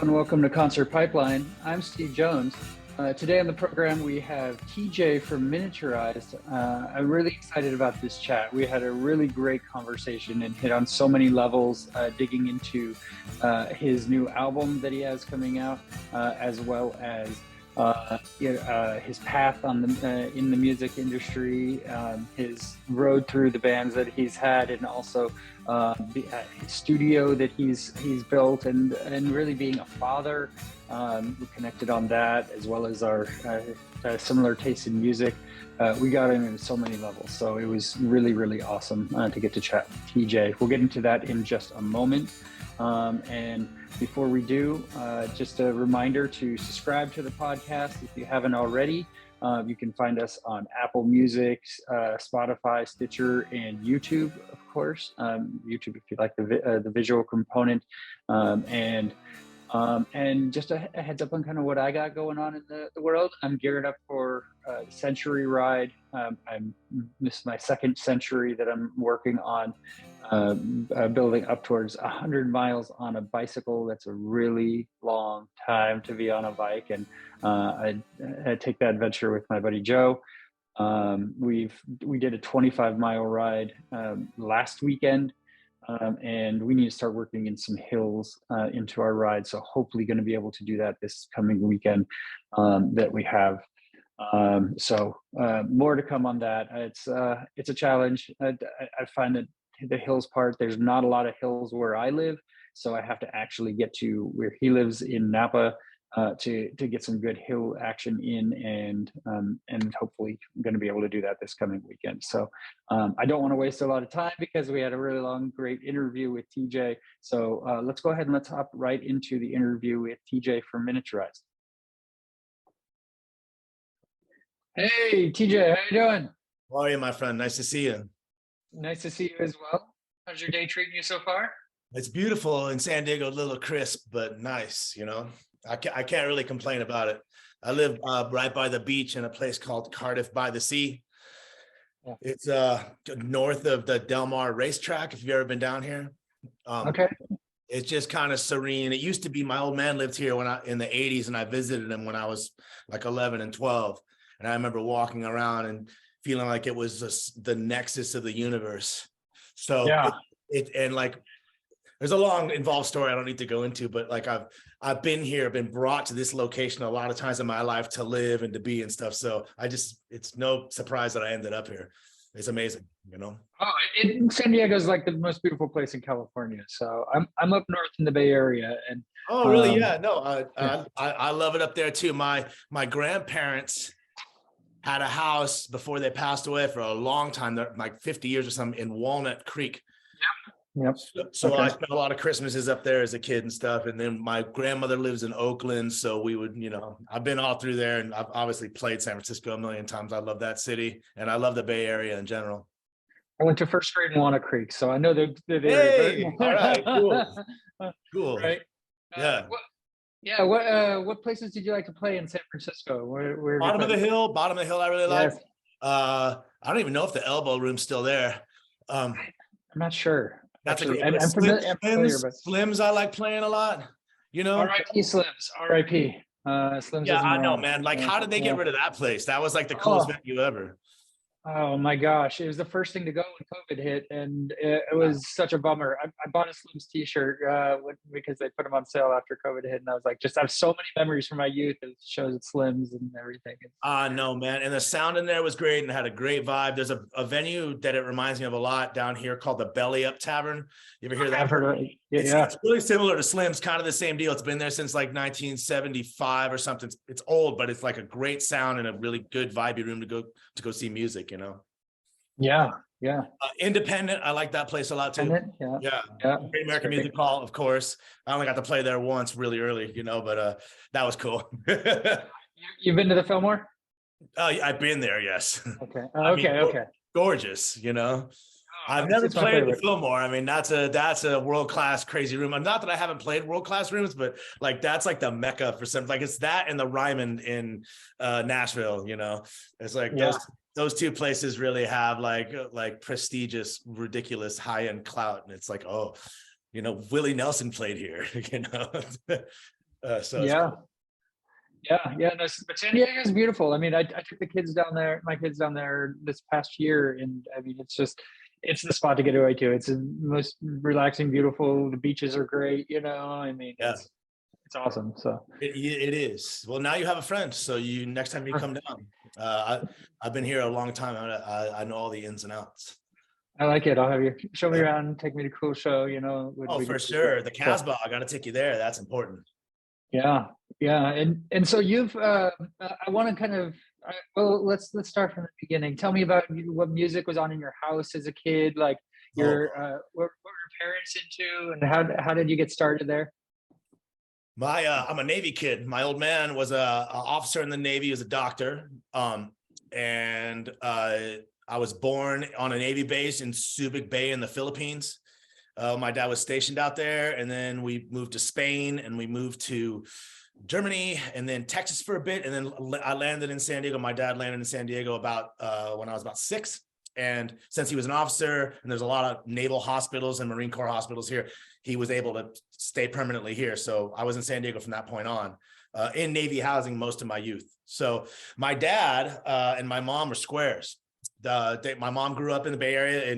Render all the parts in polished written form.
and welcome to Concert Pipeline. I'm Steve Jones. Today on the program, we have TJ from Miniaturized. I'm really excited about this chat. We had a really great conversation and hit on so many levels, digging into his new album that he has coming out, as well as his path on in the music industry, his road through the bands that he's had, and also the studio that he's built, and really being a father. We connected on that, as well as our similar taste in music. We got in so many levels, so it was really, really awesome to get to chat with TJ. We'll get into that in just a moment. And before we do, just a reminder to subscribe to the podcast if you haven't already. You can find us on Apple Music, Spotify, Stitcher, and YouTube, of course. YouTube if you like the visual component. And just a heads up on kind of what I got going on in the world. I'm geared up for the Century Ride. This is my second Century that I'm working on, building up towards 100 miles on a bicycle. That's a really long time to be on a bike, and I take that adventure with my buddy Joe. We did a 25-mile ride last weekend. And we need to start working in some hills into our ride. So hopefully going to be able to do that this coming weekend that we have. So more to come on that. It's a challenge. I find that the hills part, there's not a lot of hills where I live. So I have to actually get to where he lives in Napa to get some good hill action in, and hopefully I'm going to be able to do that this coming weekend. So I don't want to waste a lot of time because we had a really long, great interview with TJ. So let's go ahead and let's hop right into the interview with TJ from Miniaturized. Hey, TJ, how you doing? How are you, my friend? Nice to see you. Nice to see you as well. How's your day treating you so far? It's beautiful in San Diego, a little crisp, but nice, you know. I can't really complain about it. I live right by the beach in a place called Cardiff by the Sea. Yeah. It's north of the Del Mar racetrack, if you've ever been down here. Okay. It's just kind of serene. It used to be, my old man lived here in the 80s, and I visited him when I was like 11 and 12. And I remember walking around and feeling like it was the nexus of the universe. So yeah. And like, there's a long involved story I don't need to go into, but like I've been here, been brought to this location a lot of times in my life to live and to be and stuff. So it's no surprise that I ended up here. It's amazing, you know. Oh, San Diego is like the most beautiful place in California. So I'm up north in the Bay Area, and oh really? Yeah, no, I love it up there too. My grandparents had a house before they passed away for a long time. They're like 50 years or something in Walnut Creek. Yep. So okay. I spent a lot of Christmases up there as a kid and stuff. And then my grandmother lives in Oakland. So we would, you know, I've been all through there, and I've obviously played San Francisco a million times. I love that city, and I love the Bay Area in general. I went to first grade in Walnut Creek, so I know they're hey, all right, cool. Cool. Right. Yeah. What places did you like to play in San Francisco? Where Bottom of the Hill I really like. I don't even know if the Elbow Room's still there. I'm not sure. That's actually, I'm familiar, but Slims I like playing a lot, you know. R.I.P. Slims, R.I.P. Slims. Yeah, I know, man. Like, how did they get rid of that place? That was like the coolest venue ever. Oh my gosh, it was the first thing to go when COVID hit, and it was such a bummer. I bought a Slims t-shirt because they put them on sale after COVID hit, and I was like, I have so many memories from my youth. It shows at Slims and everything. No, man, and the sound in there was great and had a great vibe. There's a venue that it reminds me of a lot down here called the Belly Up Tavern. You ever hear that? I've heard it. It's really similar to Slims, kind of the same deal. It's been there since like 1975 or something. It's old, but it's like a great sound and a really good vibey room to go see music, you know. Yeah. Independent, I like that place a lot too. Yeah. Great American Music Hall, of course. I only got to play there once really early, you know, but that was cool. You've been to the Fillmore? I've been there, yes. Okay. Okay. Gorgeous, you know. I've never played the Fillmore. I mean, that's a world-class crazy room. Not that I haven't played world-class rooms, but like that's like the mecca for some. Like it's that and the Ryman in Nashville. You know, it's like those two places really have like prestigious, ridiculous, high-end clout, and it's like, oh, you know, Willie Nelson played here. You know. So it's Yeah. cool. Yeah. No, but San Diego is beautiful. I mean, I took the kids down there, my kids down there this past year, and I mean, it's the spot to get away to. It's the most relaxing, beautiful. The beaches are great. I mean, Yeah, it's awesome. So, it is. Well, now you have a friend. So you next time you come down, I've been here a long time. I know all the ins and outs. I like it. I'll have you show me Yeah. around, take me to a cool show. Would Oh, be for good. sure. The So, Casbah, I got to take you there. That's important. yeah, yeah, and so you've. I want to kind of. Well, let's start from the beginning. Tell me about what music was on in your house as a kid. Like Oh, what were your parents into, and how did you get started there? I'm a Navy kid. My old man was a officer in the Navy, he was a doctor. And I was born on a Navy base in Subic Bay in the Philippines. My dad was stationed out there, and then we moved to Spain, and we moved to Germany, and then Texas for a bit, and then I landed in San Diego. My dad landed in San Diego about when I was about 6. And since he was an officer, and there's a lot of naval hospitals and Marine Corps hospitals here, he was able to stay permanently here. So I was in San Diego from that point on, in Navy housing most of my youth. So my dad and my mom were squares. My mom grew up in the Bay Area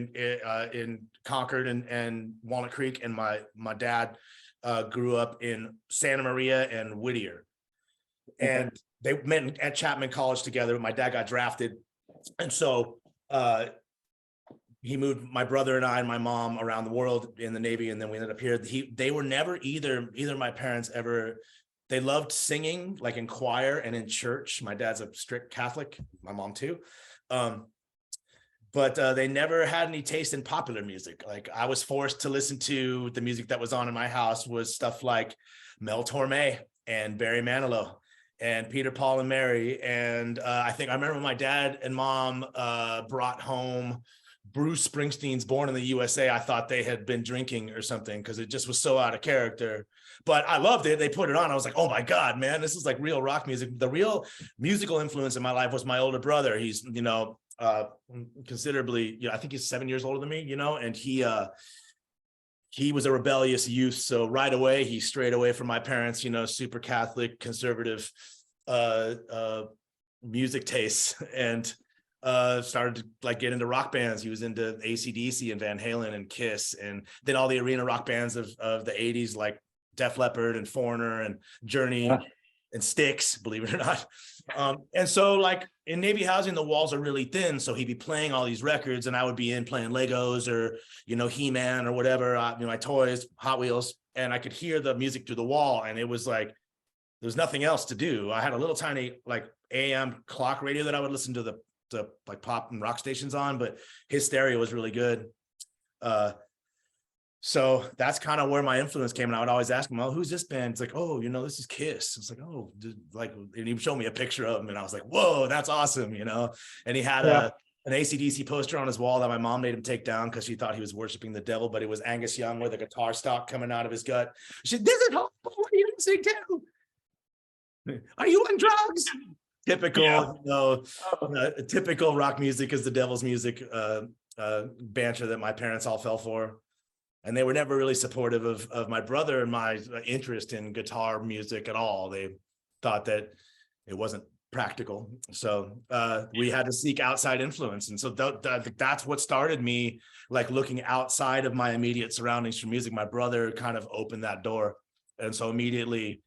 in Concord and Walnut Creek, and my dad grew up in Santa Maria and Whittier. Okay. And they met at Chapman College together. My dad got drafted, and so he moved my brother and I and my mom around the world in the Navy, and then we ended up here. They were never either of my parents ever. They loved singing, like in choir and in church. My dad's a strict Catholic, my mom too. But they never had any taste in popular music. Like I was forced to listen to the music that was on in my house was stuff like Mel Torme and Barry Manilow and Peter, Paul, and Mary. And I remember my dad and mom brought home Bruce Springsteen's Born in the USA. I thought they had been drinking or something because it just was so out of character. But I loved it. They put it on. I was like, oh my God, man, this is like real rock music. The real musical influence in my life was my older brother. He's, considerably, I think he's 7 years older than me, and he was a rebellious youth. So right away, he strayed away from my parents, super Catholic, conservative music tastes, and started to like get into rock bands. He was into AC/DC and Van Halen and Kiss, and then all the arena rock bands of the 80s, like Def Leppard and Foreigner and Journey. Yeah. And Styx, believe it or not. And so like in Navy housing, the walls are really thin. So he'd be playing all these records, and I would be in playing Legos or, He-Man or whatever, my toys, Hot Wheels. And I could hear the music through the wall. And it was like, there was nothing else to do. I had a little tiny like AM clock radio that I would listen to the like pop and rock stations on, but his stereo was really good. So that's kind of where my influence came. And I would always ask him, well, who's this band? It's like, oh, this is Kiss. It's like, oh, like, and he showed me a picture of him, and I was like, whoa, that's awesome. And he had an AC/DC poster on his wall that my mom made him take down because she thought he was worshiping the devil, but it was Angus Young with a guitar stock coming out of his gut. She said, this is horrible. What are you listening to? Are you on drugs? Typical, typical rock music is the devil's music banter that my parents all fell for. And they were never really supportive of my brother and my interest in guitar music at all. They thought that it wasn't practical. So we had to seek outside influence. And so that's what started me like looking outside of my immediate surroundings for music. My brother kind of opened that door. And so immediately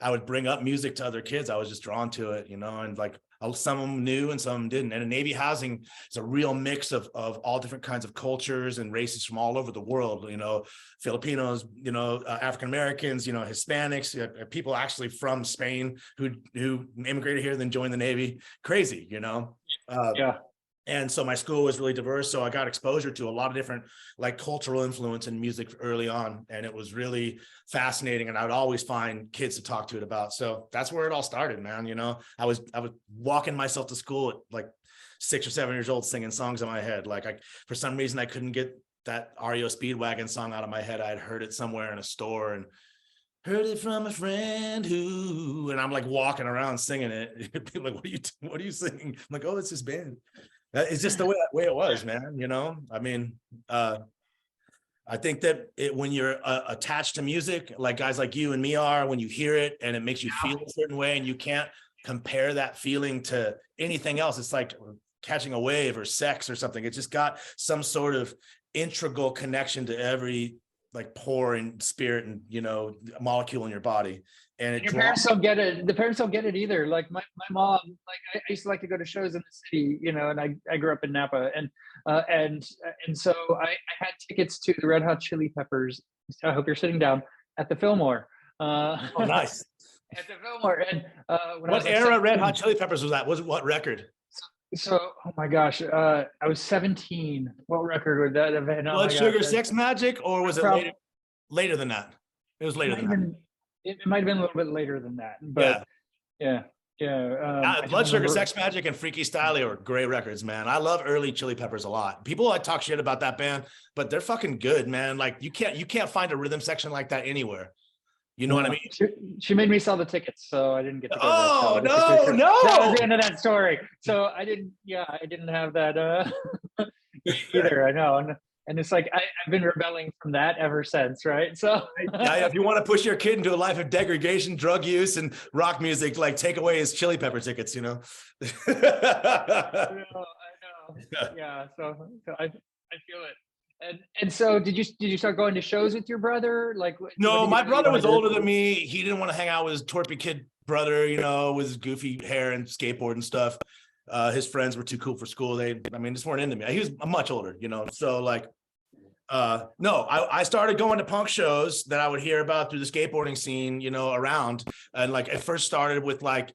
I would bring up music to other kids. I was just drawn to it, and like some of them knew and some of them didn't. And in Navy housing, it's a real mix of all different kinds of cultures and races from all over the world, Filipinos, African-Americans, Hispanics, people actually from Spain who immigrated here, then joined the Navy. Crazy, Yeah. And so my school was really diverse. So I got exposure to a lot of different like cultural influence in music early on. And it was really fascinating. And I would always find kids to talk to it about. So that's where it all started, man. I was walking myself to school at like 6 or 7 years old, singing songs in my head. Like for some reason, I couldn't get that REO Speedwagon song out of my head. I'd heard it somewhere in a store and heard it from a friend who, and I'm like walking around singing it. People like, what are you singing? I'm like, oh, it's this band. It's just the way it was, man. I mean, I think that when you're attached to music, like guys like you and me are, when you hear it and it makes you feel a certain way, and you can't compare that feeling to anything else. It's like catching a wave or sex or something. It's just got some sort of integral connection to every like pore and spirit and, you know, molecule in your body. And your parents don't get it. The parents don't get it either. Like my mom, like I used to like to go to shows in the city, you know, and I grew up in Napa, and so I had tickets to the Red Hot Chili Peppers. I hope you're sitting down at the Fillmore. Oh, nice. At the Fillmore, and when what era 17, Red Hot Chili Peppers was that? Was what record? So, oh my gosh, I was 17. What record would that have been? Oh Blood Sugar Sex Magic, or was it later than that? It was later than that. It might have been a little bit later than that, but yeah. Blood Sugar Sex Magic and Freaky Style are great records, man. I love early Chili Peppers a lot. People like talk shit about that band, but they're fucking good, man. Like you can't find a rhythm section like that anywhere. You know what I mean? She made me sell the tickets, so I didn't get to go. Oh, no. That was the end of that story. So I didn't have that either. I know. And it's like, I've been rebelling from that ever since, right? So if you want to push your kid into a life of degradation, drug use, and rock music, like take away his Chili Pepper tickets, you know? I know. Yeah, so I feel it. And so did you start going to shows with your brother? Like no, my brother was older than me. He didn't want to hang out with his torpy kid brother, you know, with his goofy hair and skateboard and stuff. His friends were too cool for school. Just weren't into me. He was much older, you know. So like, no, I started going to punk shows that I would hear about through the skateboarding scene, you know, around. And like it first started with like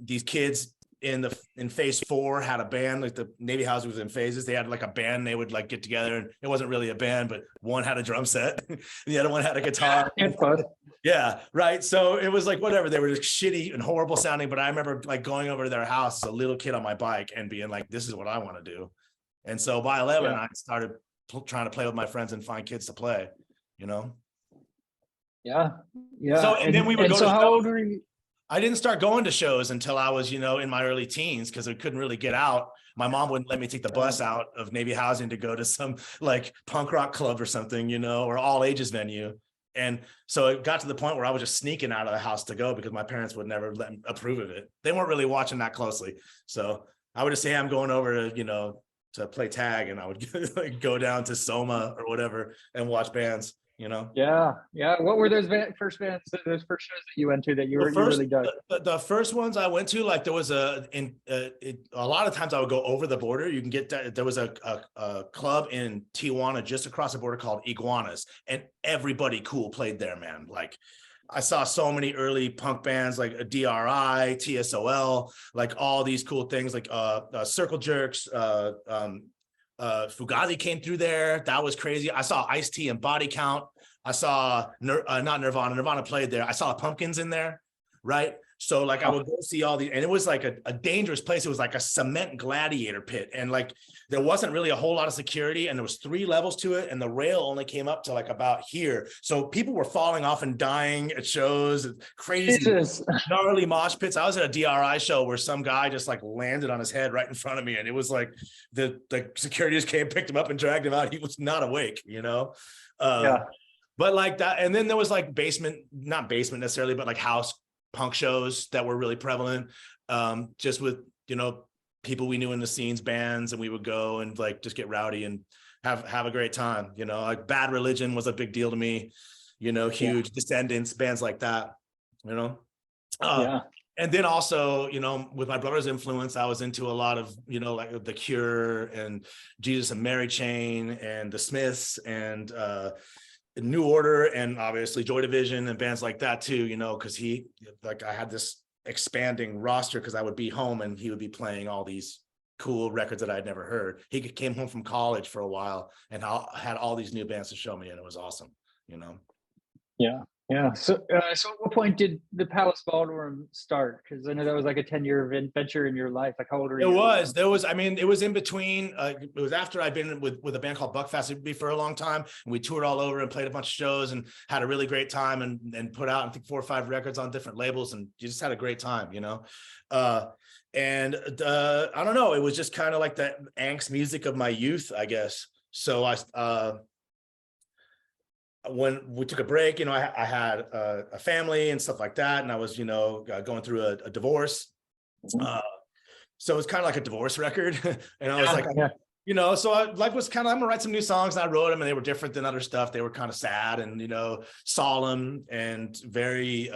these kids in phase 4 had a band, like the Navy House was in phases. They had like a band, they would like get together, and it wasn't really a band, but one had a drum set and the other one had a guitar. Yeah, right. So it was like whatever, they were just shitty and horrible sounding, but I remember like going over to their house as a little kid on my bike and being like, this is what I want to do. And so by 11 I started trying to play with my friends and find kids to play, you know. Yeah. So and then we would go to how old were you? I didn't start going to shows until I was, you know, in my early teens, because I couldn't really get out. My mom wouldn't let me take the bus out of Navy Housing to go to some like punk rock club or something, you know, or all ages venue. And so it got to the point where I was just sneaking out of the house to go because my parents would never let me approve of it. They weren't really watching that closely. So I would just say, I'm going over to, you know, to play tag, and I would like go down to Soma or whatever and watch bands. You know? Yeah. What were those first shows that you went to that you really dug? The first ones I went to, like there was a lot of times I would go over the border. You can get that. There was a club in Tijuana just across the border called Iguanas, and everybody cool played there, man. Like I saw so many early punk bands like a DRI, TSOL, like all these cool things, like Circle Jerks, Fugazi came through there. That was crazy. I saw Ice-T and Body Count. I saw not Nirvana. Nirvana played there. I saw Pumpkins in there, right? So like I would go see all these, and it was like a dangerous place. It was like a cement gladiator pit, and like there wasn't really a whole lot of security, and there was 3 levels to it, and the rail only came up to like about here. So people were falling off and dying at shows. Crazy, gnarly mosh pits. I was at a DRI show where some guy just like landed on his head right in front of me, and it was like the security just came, picked him up, and dragged him out. He was not awake, you know. But like that, and then there was like not basement necessarily, but like house punk shows that were really prevalent, just with, you know, people we knew in the scenes, bands, and we would go and like just get rowdy and have a great time, you know. Like Bad Religion was a big deal to me, you know, huge. Descendants, bands like that, you know. And then also, you know, with my brother's influence, I was into a lot of, you know, like The Cure and Jesus and Mary Chain and the Smiths and New Order, and obviously Joy Division and bands like that too, you know, because I had this expanding roster because I would be home and he would be playing all these cool records that I'd never heard. He came home from college for a while and had all these new bands to show me, and it was awesome, you know. So at what point did the Palace Ballroom start? Because I know that was like a 10-year venture in your life. Like how old were you? It was in between. It was after I'd been with a band called Buckfast for a long time, and we toured all over and played a bunch of shows and had a really great time and put out, I think, 4 or 5 records on different labels, and you just had a great time, you know. I don't know, it was just kind of like the angst music of my youth, I guess. So when we took a break, you know, I had a family and stuff like that, and I was, you know, going through a divorce. So it's kind of like a divorce record, and I was like, you know, so life was kind of, I'm gonna write some new songs, and I wrote them, and they were different than other stuff. They were kind of sad and, you know, solemn and very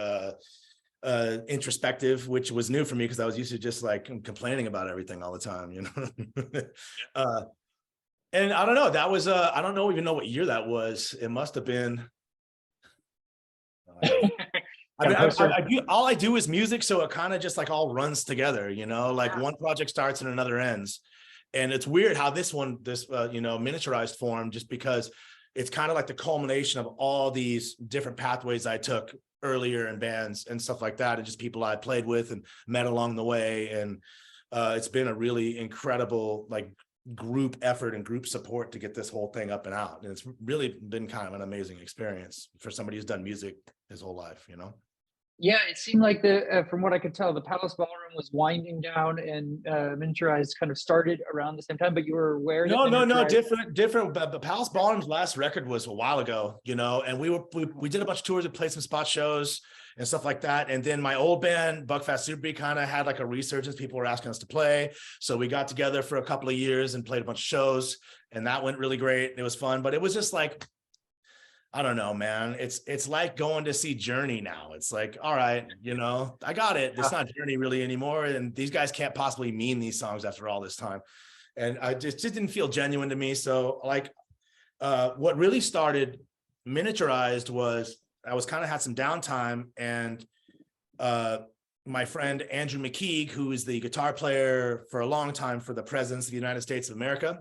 introspective, which was new for me because I was used to just like complaining about everything all the time, you know. And I don't know, that was I don't even know what year that was. It must have been I mean, all I do is music, so it kind of just like all runs together, you know, like one project starts and another ends. And it's weird how this you know, miniaturized form, just because it's kind of like the culmination of all these different pathways I took earlier in bands and stuff like that, and just people I played with and met along the way. And it's been a really incredible like group effort and group support to get this whole thing up and out. And it's really been kind of an amazing experience for somebody who's done music his whole life, you know? Yeah, it seemed like from what I could tell, the Palace Ballroom was winding down, and miniaturized kind of started around the same time. But you were aware that No, different. But Palace Ballroom's last record was a while ago, you know, and we did a bunch of tours, we played some spot shows and stuff like that. And then my old band, Buckfast Superbee, kind of had like a resurgence. People were asking us to play, so we got together for a couple of years and played a bunch of shows, and that went really great. It was fun, but it was just like, I don't know, man. It's like going to see Journey now. It's like, all right, you know, I got it. It's not Journey really anymore. And these guys can't possibly mean these songs after all this time. And I just didn't feel genuine to me. So like what really started miniaturized was I was kind of had some downtime, and my friend Andrew McKeague, who is the guitar player for a long time for the Presidents of the United States of America,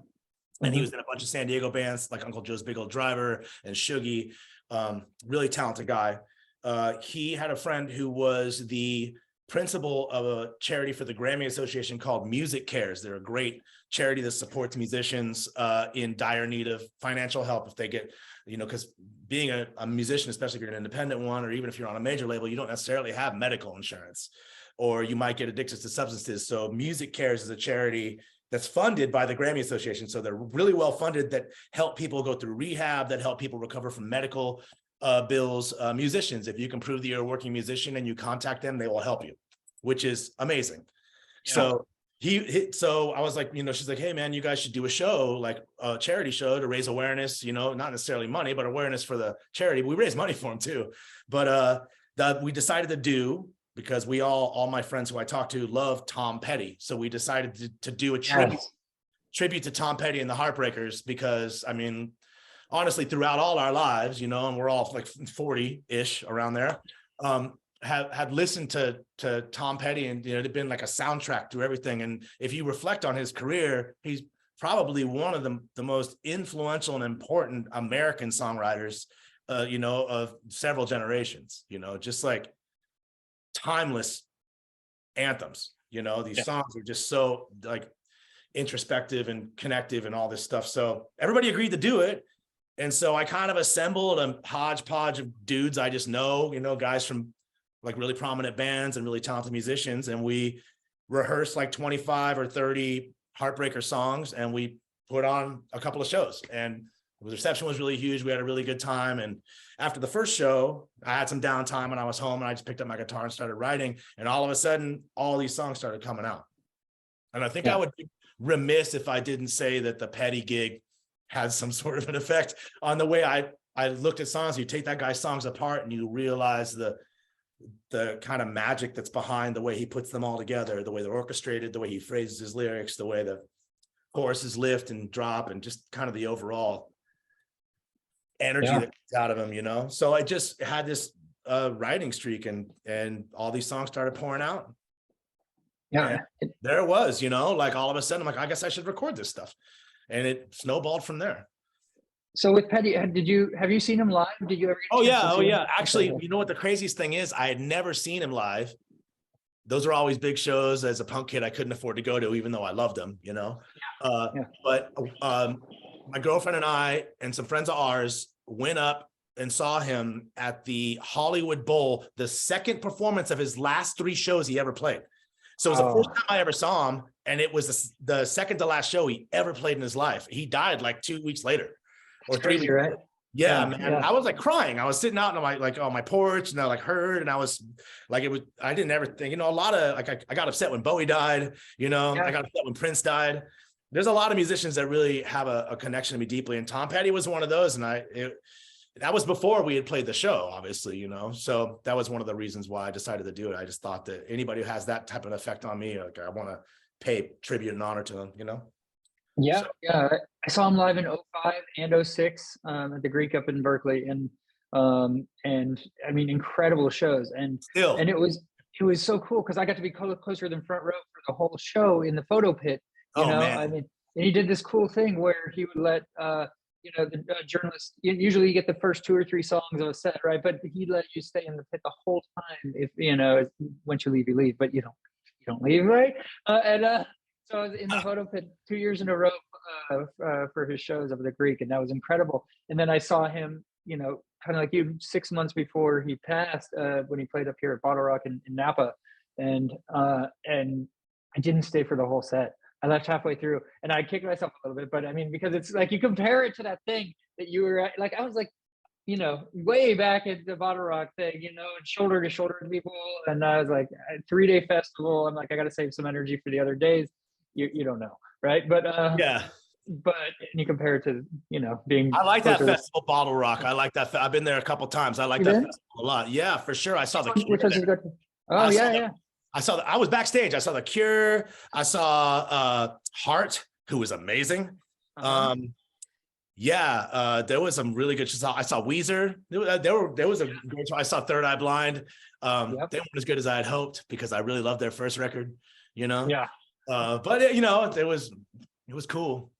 and he was in a bunch of San Diego bands like Uncle Joe's Big Old Driver and Shuggy, really talented guy. He had a friend who was the principal of a charity for the Grammy Association called Music Cares. They're a great charity that supports musicians in dire need of financial help if they get, you know, because being a musician, especially if you're an independent one, or even if you're on a major label, you don't necessarily have medical insurance, or you might get addicted to substances. So Music Cares is a charity that's funded by the Grammy Association. So they're really well funded, that help people go through rehab, that help people recover from medical bills. Musicians, if you can prove that you're a working musician and you contact them, they will help you, which is amazing. Yeah. So so I was like, you know, she's like, hey man, you guys should do a show, like a charity show to raise awareness, you know, not necessarily money, but awareness for the charity. We raise money for them too. But that we decided to do, because we all my friends who I talked to love Tom Petty. So we decided to do a tribute to Tom Petty and the Heartbreakers, because I mean, honestly, throughout all our lives, you know, and we're all like 40-ish around there, had listened to Tom Petty, and, you know, it'd been like a soundtrack to everything. And if you reflect on his career, he's probably one of the most influential and important American songwriters, you know, of several generations, you know, just like timeless anthems, you know. These songs are just so like introspective and connective and all this stuff. So everybody agreed to do it. And so I kind of assembled a hodgepodge of dudes I just know, you know, guys from like really prominent bands and really talented musicians. And we rehearsed like 25 or 30 Heartbreaker songs, and we put on a couple of shows, and the reception was really huge. We had a really good time. And after the first show, I had some downtime and I was home, and I just picked up my guitar and started writing. And all of a sudden, all these songs started coming out. And I think I would be remiss if I didn't say that the Petty gig had some sort of an effect on the way I looked at songs. You take that guy's songs apart and you realize the kind of magic that's behind the way he puts them all together, the way they're orchestrated, the way he phrases his lyrics, the way the choruses lift and drop, and just kind of the overall energy that comes out of him, you know. So I just had this writing streak, and all these songs started pouring out. And there it was, you know, like all of a sudden I'm like, I guess I should record this stuff, and it snowballed from there. So with Petty, have you seen him live? Did you ever Oh yeah. Actually, you know what the craziest thing is? I had never seen him live. Those are always big shows. As a punk kid, I couldn't afford to go to, even though I loved them, you know. But my girlfriend and I and some friends of ours went up and saw him at the Hollywood Bowl, the second performance of his last 3 shows he ever played. So it was the first time I ever saw him. and it was the second to last show he ever played in his life. He died like 2 weeks later or It's 3 crazy, weeks right? later. Yeah, Yeah, man. yeah. I was like crying. I was sitting out on my porch, and I like heard, and I was like, I didn't ever think, a lot of like, I got upset when Bowie died, I got upset when Prince died. There's a lot of musicians that really have a connection to me deeply. And Tom Petty was one of those. And that was before we had played the show, obviously, so that was one of the reasons why I decided to do it. I just thought that anybody who has that type of effect on me, like I want to pay tribute and honor to them, Yeah, So, yeah. I saw him live in '05 and '06 at the Greek up in Berkeley, and I mean, incredible shows. And still, it was so cool because I got to be closer than front row for the whole show in the photo pit. oh I man. mean, and he did this cool thing where he would let the journalists. Usually, you get the first 2 or 3 songs of a set, right? But he let you stay in the pit the whole time. If once you leave, you leave, but you don't leave, right? So I was in the photo pit 2 years in a row for his shows of the Greek, and that was incredible. And then I saw him, kind of like you, 6 months before he passed, when he played up here at Bottle Rock in Napa, and I didn't stay for the whole set. I left halfway through, and I kicked myself a little bit. But I mean, because it's like you compare it to that thing that you were at, like I was like, way back at the Bottle Rock thing, and shoulder to shoulder with people. And I was like, a 3-day festival. I'm like, I got to save some energy for the other days. You don't know, right? Yeah. But and you compare it to being I like that closer. festival, Bottle Rock. I like that. I've been there a couple times. I like You that been? festival a lot. Yeah, for sure. I saw the Cure Which ones did you there. go to? Oh I saw yeah, the, yeah. I was backstage. I saw the Cure. I saw Heart, who was amazing. Uh-huh. There was some really good shows. I saw Weezer. There was a great show. I saw Third Eye Blind. Yep. They weren't as good as I had hoped because I really loved their first record. Yeah. But it was cool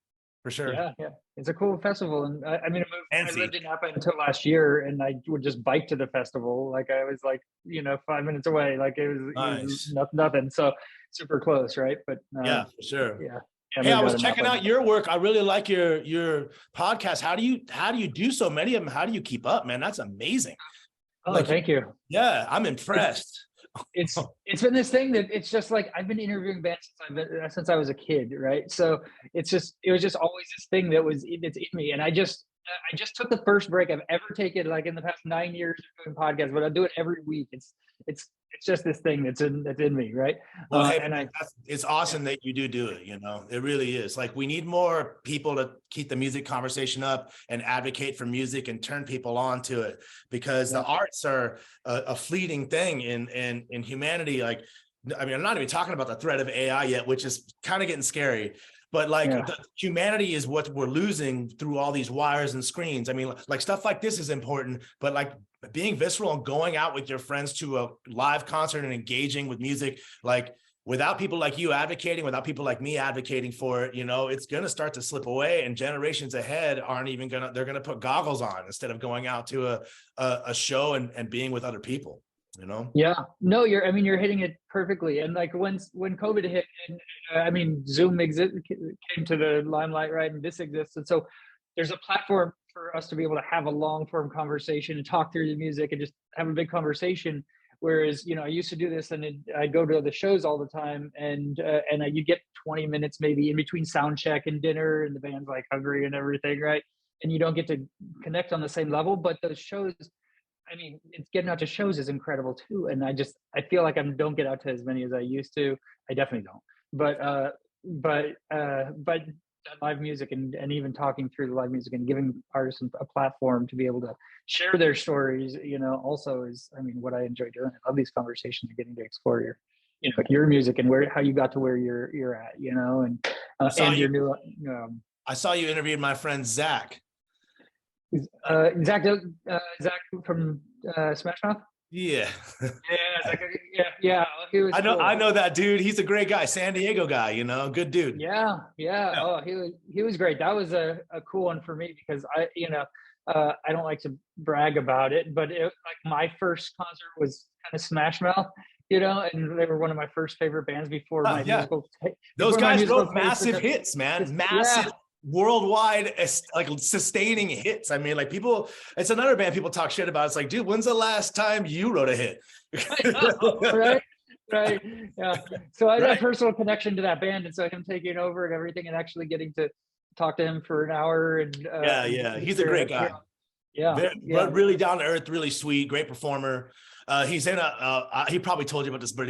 for sure. Yeah, yeah. It's a cool festival, and I mean, I Fancy. lived in Napa until last year, and I would just bike to the festival. Like I was like, 5 minutes away. Like it was Nice. nothing. So super close, right? But Yeah, for sure. yeah. Hey, I Moved was out of checking Napa. out your work. I really like your podcast. How do you do so many of them? How do you keep up, man? That's amazing. Oh, Like, thank you. yeah, I'm impressed. It's been this thing that it's just like I've been interviewing bands since I was a kid, right? So it was just always this thing that's in me, and I just took the first break I've ever taken, like in the past 9 years of doing podcasts, but I do it every week. It's just this thing that's in me, right? Well, hey, And it's awesome that you do it. It really is. Like we need more people to keep the music conversation up and advocate for music and turn people on to it, because the arts are a fleeting thing in humanity. Like, I mean, I'm not even talking about the threat of AI yet, which is kind of getting scary. But like the humanity is what we're losing through all these wires and screens. I mean, like stuff like this is important, but like being visceral and going out with your friends to a live concert and engaging with music, like without people like you advocating, without people like me advocating for it, it's going to start to slip away, and generations ahead they're going to put goggles on instead of going out to a show and being with other people. Yeah, no, you're hitting it perfectly. And like when COVID hit, and I mean, Zoom came to the limelight, right? And this exists. And so there's a platform for us to be able to have a long form conversation and talk through the music and just have a big conversation. Whereas, I used to do this, and I'd go to the shows all the time, and you get 20 minutes maybe in between sound check and dinner, and the band's like hungry and everything, right? And you don't get to connect on the same level. But those shows, I mean, it's getting out to shows is incredible too. And I feel like I don't get out to as many as I used to. I definitely don't. But live music and even talking through the live music and giving artists a platform to be able to share their stories, also is, I mean, what I enjoy doing. I love these conversations and getting to explore your music and how you got to where you're at, and your new, I saw you interviewed my friend Zach. Zach from Smash Mouth. Yeah. Yeah. He was I know. cool. I know that dude. He's a great guy, San Diego guy. Good dude. Yeah. Oh, he was great. That was a cool one for me because I don't like to brag about it, but like my first concert was kind of Smash Mouth. And they were one of my first favorite bands before my musical. Those guys wrote massive hits, man. Massive. Worldwide, like sustaining hits. I mean, like it's another band people talk shit about. It's like, dude, when's the last time you wrote a hit? I know, right? Right. Yeah. So I had a Right. personal connection to that band, and so him taking over and everything, and actually getting to talk to him for an hour and Yeah, yeah. He's a hear, great guy. yeah, yeah, Really down to earth, really sweet, great performer. He's in he probably told you about this, but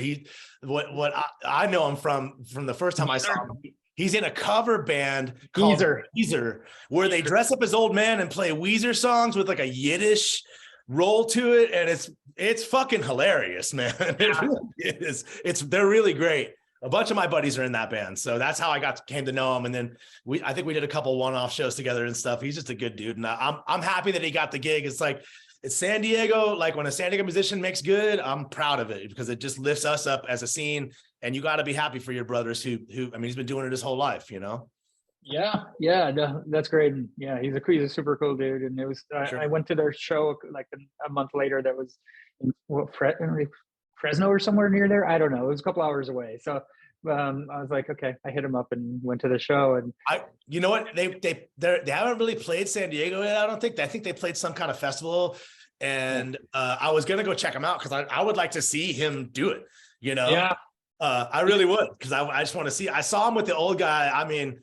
I know him from the first time I saw him. He's in a cover band called Geezer. Weezer, where they dress up as old men and play Weezer songs with like a Yiddish roll to it, and it's fucking hilarious, man. It really is. They're really great. A bunch of my buddies are in that band, so that's how I came to know him. And then I think we did a couple one-off shows together and stuff. He's just a good dude, and I'm happy that he got the gig. It's San Diego. Like when a San Diego musician makes good, I'm proud of it because it just lifts us up as a scene. And you got to be happy for your brothers who I mean, he's been doing it his whole life, you know. Yeah, yeah, no, that's great. And yeah, he's a super cool dude. And it was Sure. I went to their show like a month later. That was in Fresno or somewhere near there. I don't know. It was a couple hours away. So I was like, okay, I hit him up and went to the show. And you know what, they haven't really played San Diego yet. I think they played some kind of festival, and I was gonna go check him out because I would like to see him do it. You know, yeah, I really would, because I just want to see. I saw him with the old guy. I mean,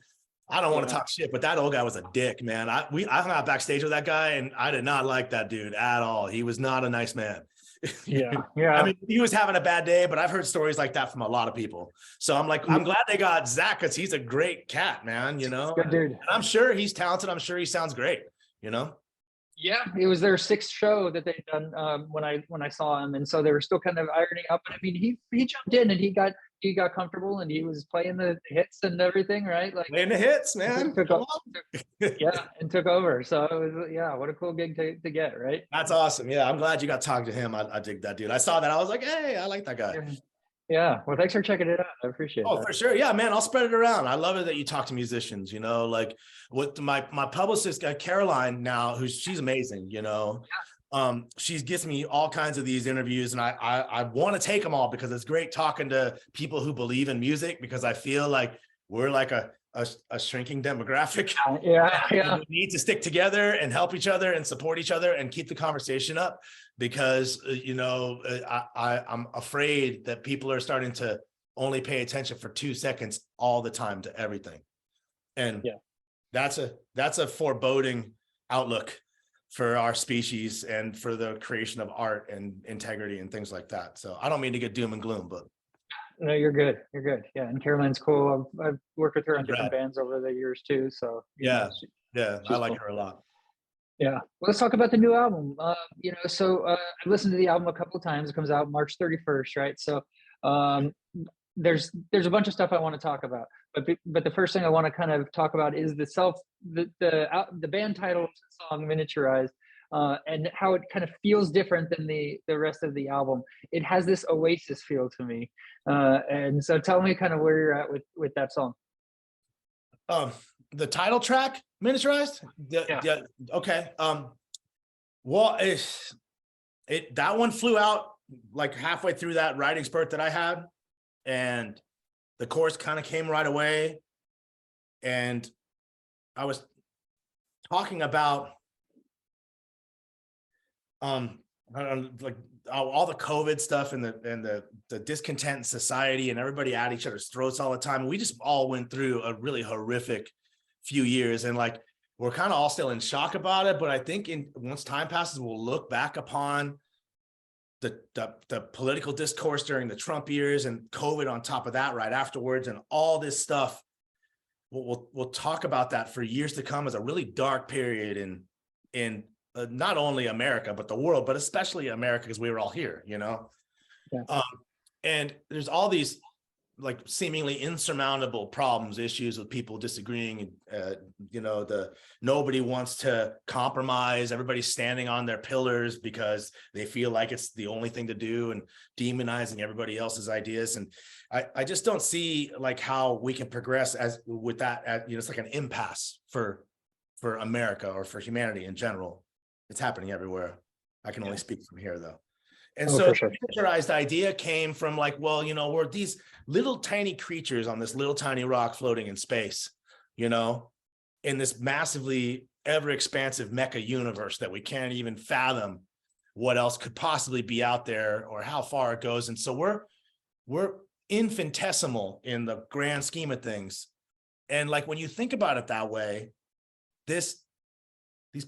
I don't want to talk shit, but that old guy was a dick, man. I hung out backstage with that guy, and I did not like that dude at all. He was not a nice man. Yeah, yeah. I mean, he was having a bad day, but I've heard stories like that from a lot of people. So I'm like, I'm glad they got Zach because he's a great cat, man. You know, Good dude. And I'm sure he's talented. I'm sure he sounds great. You know. Yeah, it was their sixth show that they'd done when I saw him, and so they were still kind of ironing up. And I mean, he jumped in and he got comfortable, and he was playing the hits and everything, right? Like playing the hits, man. And took over. So it was, what a cool gig to get, right? That's awesome. Yeah, I'm glad you got talking to him. I dig that dude. I saw that. I was like, hey, I like that guy. Yeah. Well, thanks for checking it out. I appreciate it. Oh, for sure. Yeah, man. I'll spread it around. I love it that you talk to musicians, you know, like with my publicist, Caroline now, she's amazing, you know. She gives me all kinds of these interviews, and I want to take them all because it's great talking to people who believe in music, because I feel like we're like a shrinking demographic. Yeah. We need to stick together and help each other and support each other and keep the conversation up, because you know, I'm afraid that people are starting to only pay attention for 2 seconds all the time to everything, and that's a foreboding outlook for our species and for the creation of art and integrity and things like that. So I don't mean to get doom and gloom, but no, you're good. You're good. Yeah, and Caroline's cool. I've worked with her on different bands over the years too. So I like her a lot. Yeah. Well, let's talk about the new album. So I've listened to the album a couple of times. It comes out March 31st, right? So there's a bunch of stuff I want to talk about, but the first thing I want to kind of talk about is the band title song Miniaturized, and how it kind of feels different than the rest of the album. It has this Oasis feel to me, and so tell me kind of where you're at with that song. The title track, Miniaturized. Okay. Well, that one flew out like halfway through that writing spurt that I had, and the chorus kind of came right away. And I was talking about like all the COVID stuff and the discontent in society, and everybody at each other's throats all the time. We just all went through a really horrific few years, and like we're kind of all still in shock about it. But I think once time passes, we'll look back upon the political discourse during the Trump years and COVID on top of that right afterwards, and all this stuff. We'll talk about that for years to come as a really dark period in not only America but the world, but especially America, because we were all here, you know. And there's all these like seemingly insurmountable problems, issues with people disagreeing. You know, nobody wants to compromise. Everybody's standing on their pillars because they feel like it's the only thing to do, and demonizing everybody else's ideas. And I just don't see like how we can progress with that. You know, it's like an impasse for America or for humanity in general. It's happening everywhere. I can only speak from here though. And so the miniaturized idea came from like, well, you know, we're these little tiny creatures on this little tiny rock floating in space, you know, in this massively ever expansive mecha universe that we can't even fathom what else could possibly be out there or how far it goes. And so we're infinitesimal in the grand scheme of things. And like, when you think about it that way, these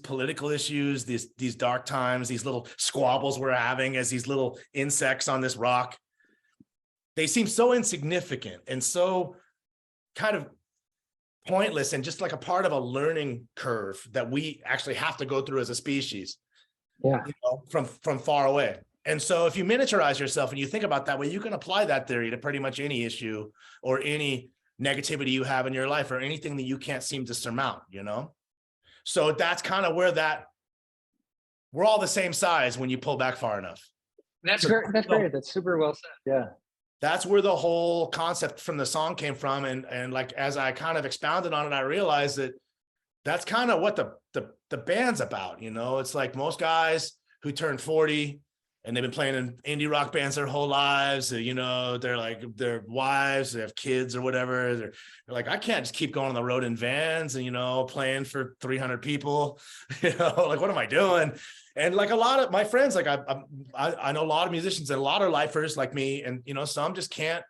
political issues, these dark times, these little squabbles we're having as these little insects on this rock, they seem so insignificant and so kind of pointless and just like a part of a learning curve that we actually have to go through as a species, Yeah. From far away. And so if you miniaturize yourself and you think about that way, you can apply that theory to pretty much any issue or any negativity you have in your life or anything that you can't seem to surmount, So that's kind of where we're all the same size when you pull back far enough. That's great. That's great. That's super well said. Yeah. That's where the whole concept from the song came from. And like, as I kind of expounded on it, I realized that that's kind of what the band's about. It's like most guys who turn 40 and they've been playing in indie rock bands their whole lives. They're like, their wives, they have kids or whatever. They're like, I can't just keep going on the road in vans and, playing for 300 people, like, what am I doing? And like a lot of my friends, like I know a lot of musicians and a lot of lifers like me, and some just can't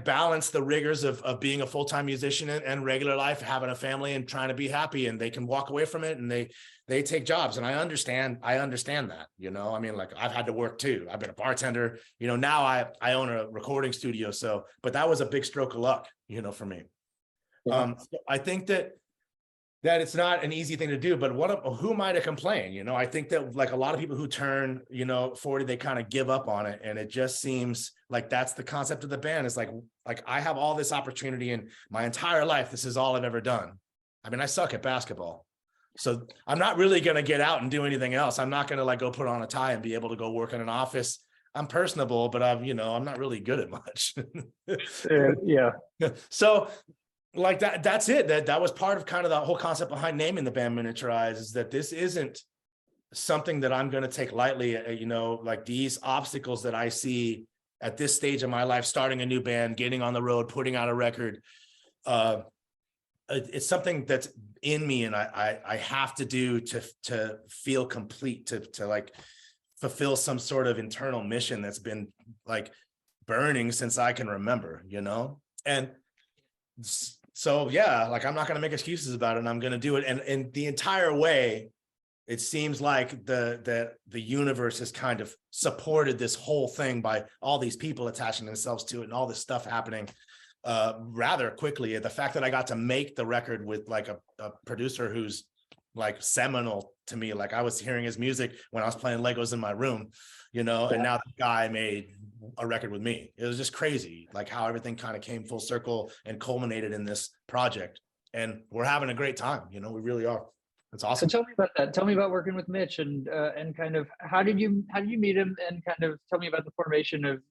balance the rigors of being a full-time musician and regular life, having a family and trying to be happy, and they can walk away from it and they take jobs. And I understand that, I mean, like, I've had to work too. I've been a bartender, now I own a recording studio. But that was a big stroke of luck, for me. Yeah. So I think that it's not an easy thing to do, but who am I to complain? I think that like a lot of people who turn, 40, they kind of give up on it. And it just seems like that's the concept of the band, is like I have all this opportunity in my entire life. This is all I've ever done. I mean, I suck at basketball, so I'm not really going to get out and do anything else. I'm not going to like go put on a tie and be able to go work in an office. I'm personable, but I'm not really good at much. Yeah. So like that's it. That was part of kind of the whole concept behind naming the band Miniaturized, is that this isn't something that I'm going to take lightly. Like these obstacles that I see at this stage of my life, starting a new band, getting on the road, putting out a record, it's something that's in me, and I have to do to feel complete, to like fulfill some sort of internal mission that's been like burning since I can remember, and so, yeah, like, I'm not going to make excuses about it, and I'm going to do it. And the entire way, it seems like the universe has kind of supported this whole thing by all these people attaching themselves to it and all this stuff happening rather quickly. The fact that I got to make the record with like a producer who's like seminal to me, like I was hearing his music when I was playing Legos in my room, and now the guy made a record with me. It was just crazy, like how everything kind of came full circle and culminated in this project. And we're having a great time, we really are. It's awesome. So tell me about that. Tell me about working with Mitch, and kind of how did you meet him, and kind of tell me about the formation of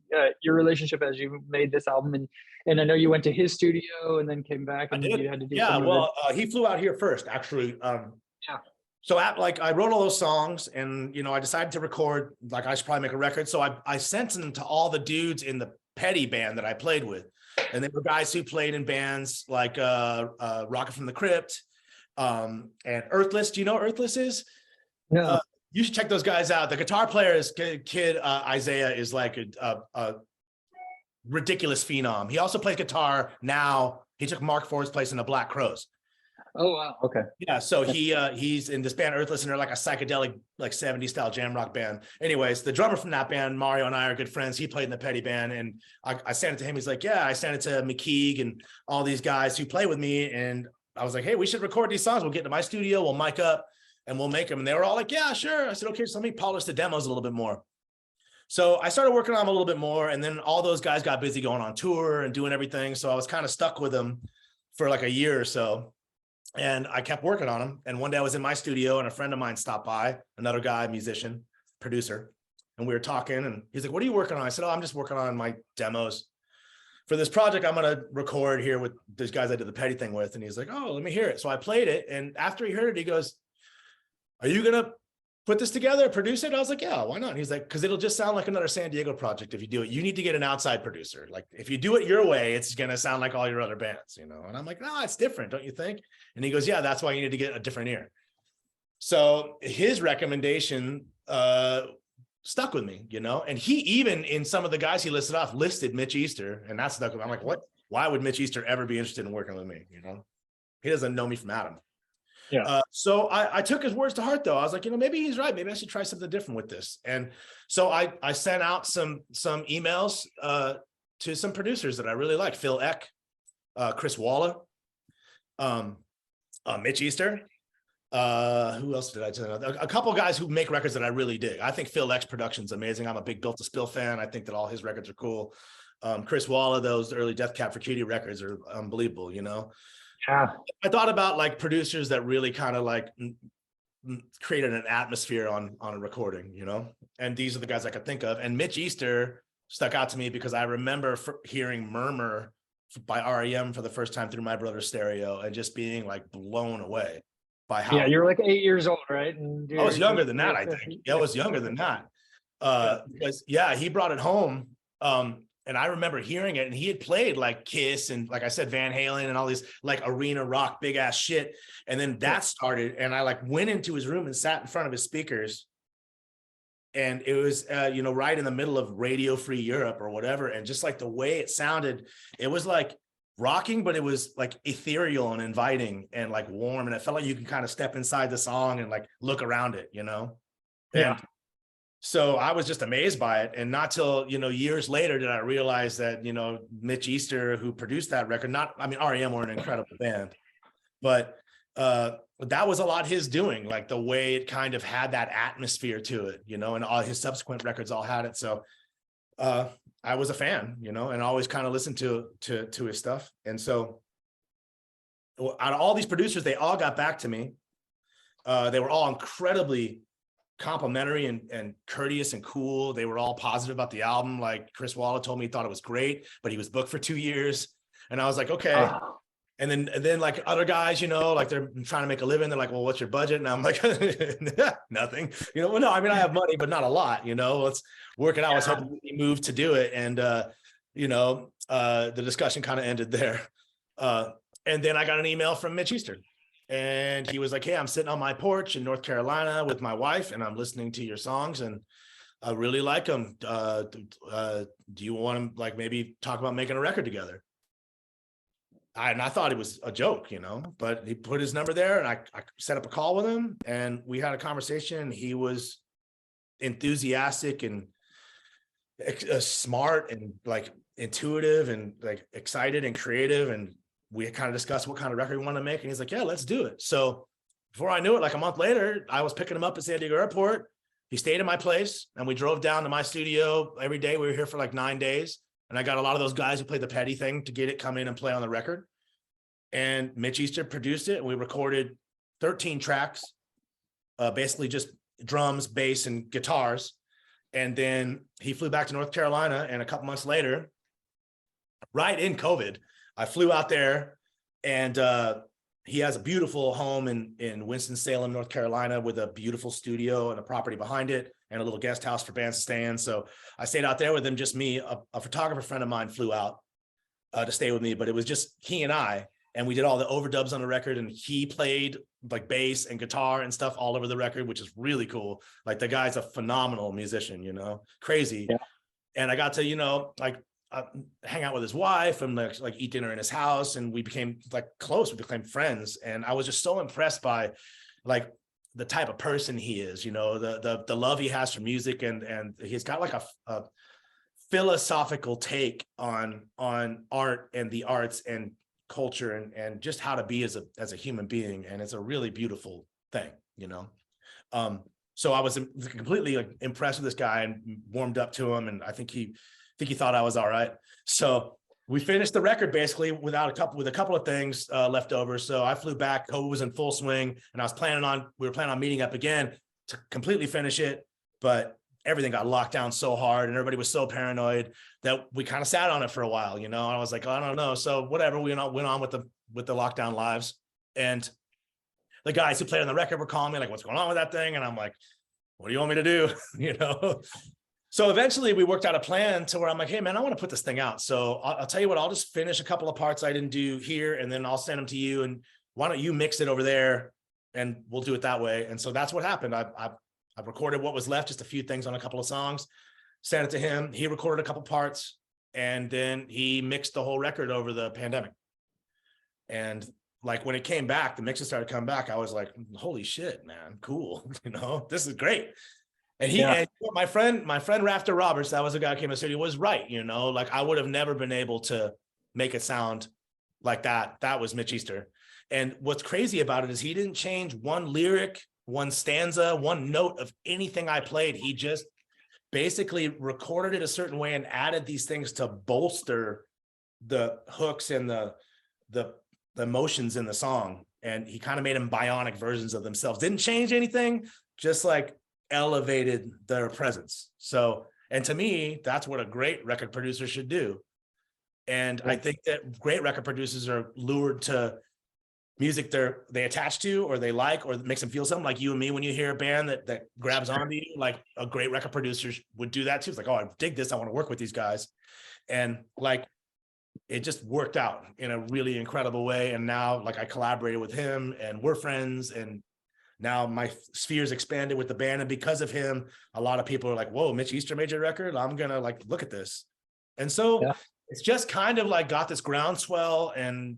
your relationship as you made this album. And I know you went to his studio and then came back and you had to do some of it. He flew out here first, actually. Yeah. So I wrote all those songs, and I decided to record. Like, I should probably make a record. So I sent them to all the dudes in the Petty band that I played with, and they were guys who played in bands like Rocket from the Crypt, and Earthless. Do you know what Earthless is? No. You should check those guys out. The guitar player is kid Isaiah, is like a ridiculous phenom. He also plays guitar now. He took Mark Ford's place in the Black Crowes. Oh, wow. Okay. Yeah. So he's in this band Earthless, and they're like a psychedelic, like 70s style jam rock band. Anyways, the drummer from that band, Mario, and I are good friends. He played in the Petty band, and I sent it to him. He's like, yeah, I sent it to McKeague and all these guys who play with me. And I was like, hey, we should record these songs. We'll get to my studio, we'll mic up, and we'll make them. And they were all like, yeah, sure. I said, okay, so let me polish the demos a little bit more. So I started working on them a little bit more, and then all those guys got busy going on tour and doing everything. So I was kind of stuck with them for like a year or so. And I kept working on them. And one day I was in my studio, and a friend of mine stopped by, another guy, musician, producer. And we were talking, and he's like, what are you working on? I said, oh, I'm just working on my demos for this project I'm going to record here with these guys I did the Petty thing with. And he's like, oh, let me hear it. So I played it. And after he heard it, he goes, are you going to put this together, produce it? I was like, yeah, why not? And he's like, because it'll just sound like another San Diego project if you do it. You need to get an outside producer. Like, if you do it your way, it's going to sound like all your other bands, And I'm like, no, it's different, don't you think? And he goes, yeah, that's why you need to get a different ear. So his recommendation stuck with me, you know. And he even, in some of the guys he listed off, listed Mitch Easter, and that stuck with me. I'm like, what? Why would Mitch Easter ever be interested in working with me? You know, he doesn't know me from Adam. Yeah. So I took his words to heart, though. I was like, you know, maybe he's right. Maybe I should try something different with this. And so I sent out some emails to some producers that I really like: Phil Eck, Chris Walla, Mitch Easter. Who else did I send out? A couple of guys who make records that I really dig. I think Phil Eck's production's amazing. I'm a big Built to Spill fan. I think that all his records are cool. Chris Walla, those early Death Cab for Cutie records are unbelievable, you know. Yeah. I thought about like producers that really kind of like created an atmosphere on a recording, you know, and these are the guys I could think of. And Mitch Easter stuck out to me because I remember hearing Murmur by REM for the first time through my brother's stereo and just being like blown away by how. Yeah, you're like 8 years old, right? And I was younger than that, I think. Yeah, I was younger than that. Because he brought it home. And I remember hearing it, and he had played like Kiss and, like I said, Van Halen and all these like arena rock, big ass shit. And then that started, and I like went into his room and sat in front of his speakers. And it was, you know, right in the middle of Radio Free Europe or whatever. And just like the way it sounded, it was like rocking, but it was like ethereal and inviting and like warm. And it felt like you could kind of step inside the song and like look around it, you know? Yeah. And so I was just amazed by it. And not till, you know, years later did I realize that, you know, Mitch Easter, who produced that record, REM were an incredible band, but that was a lot his doing, like the way it kind of had that atmosphere to it, you know, and all his subsequent records all had it. So I was a fan, you know, and always kind of listened to his stuff. And so out of all these producers, they all got back to me. They were all incredibly complimentary and courteous and cool. They were all positive about the album. Like Chris Walla told me he thought it was great, but he was booked for 2 years. And I was like, okay. And then like other guys, you know, like they're trying to make a living. They're like, well, what's your budget? And I'm like, nothing, you know. Well, no, I mean, I have money, but not a lot, you know. Let's work it out. I was hoping we moved to do it. And, you know, the discussion kind of ended there. And then I got an email from Mitch Easter. And he was like, hey, I'm sitting on my porch in North Carolina with my wife, and I'm listening to your songs, and I really like them. Do you want to like maybe talk about making a record together? And I thought it was a joke, you know, but he put his number there, and I set up a call with him, and we had a conversation. He was enthusiastic and smart and like intuitive and like excited and creative, and we kind of discussed what kind of record we want to make. And he's like, yeah, let's do it. So before I knew it, like a month later, I was picking him up at San Diego Airport. He stayed in my place, and we drove down to my studio every day. We were here for like 9 days. And I got a lot of those guys who played the petty thing to get it, come in and play on the record. And Mitch Easter produced it. And we recorded 13 tracks, basically just drums, bass, and guitars. And then he flew back to North Carolina. And a couple months later, right in COVID, I flew out there, and he has a beautiful home in Winston-Salem, North Carolina, with a beautiful studio and a property behind it and a little guest house for bands to stay in. So I stayed out there with him, just me. A photographer friend of mine flew out to stay with me, but it was just he and I, and we did all the overdubs on the record, and he played like bass and guitar and stuff all over the record, which is really cool. Like the guy's a phenomenal musician, you know, crazy. Yeah. And I got to, you know, like hang out with his wife and like eat dinner in his house, and we became like close. We became friends, and I was just so impressed by like the type of person he is, you know, the love he has for music, and he's got like a philosophical take on art and the arts and culture and just how to be as a human being, and it's a really beautiful thing, you know. So I was completely like impressed with this guy and warmed up to him, and I think he thought I was all right. So we finished the record basically with a couple of things left over. So I flew back. COVID was in full swing, and we were planning on meeting up again to completely finish it. But everything got locked down so hard, and everybody was so paranoid that we kind of sat on it for a while, you know. I was like, oh, I don't know. So whatever, we went on with the lockdown lives. And the guys who played on the record were calling me like, what's going on with that thing? And I'm like, what do you want me to do? You know? So eventually we worked out a plan to where I'm like, hey man, I want to put this thing out. So I'll tell you what, I'll just finish a couple of parts I didn't do here, and then I'll send them to you, and why don't you mix it over there, and we'll do it that way. And so that's what happened. I I recorded what was left, just a few things on a couple of songs, sent it to him. He recorded a couple parts, and then he mixed the whole record over the pandemic. And like when it came back, the mixes started coming back. I was like, holy shit, man, cool. This is great. And and my friend Rafter Roberts, that was the guy who came to the studio, was right. Like I would have never been able to make it sound like that. That was Mitch Easter. And what's crazy about it is he didn't change one lyric, one stanza, one note of anything I played. He just basically recorded it a certain way and added these things to bolster the hooks and the emotions in the song. And he kind of made them bionic versions of themselves. Didn't change anything, just like elevated their presence. So, and to me, that's what a great record producer should do. And I think that great record producers are lured to music they attach to, or they like, or makes them feel something. Like you and me, when you hear a band that grabs onto you, like a great record producer would do that too. It's like, oh, I dig this, I want to work with these guys. And like it just worked out in a really incredible way. And now like I collaborated with him and we're friends, and now my sphere's expanded with the band. And because of him, a lot of people are like, whoa, Mitch Easter made your record, I'm gonna like look at this. And so it's just kind of like got this groundswell and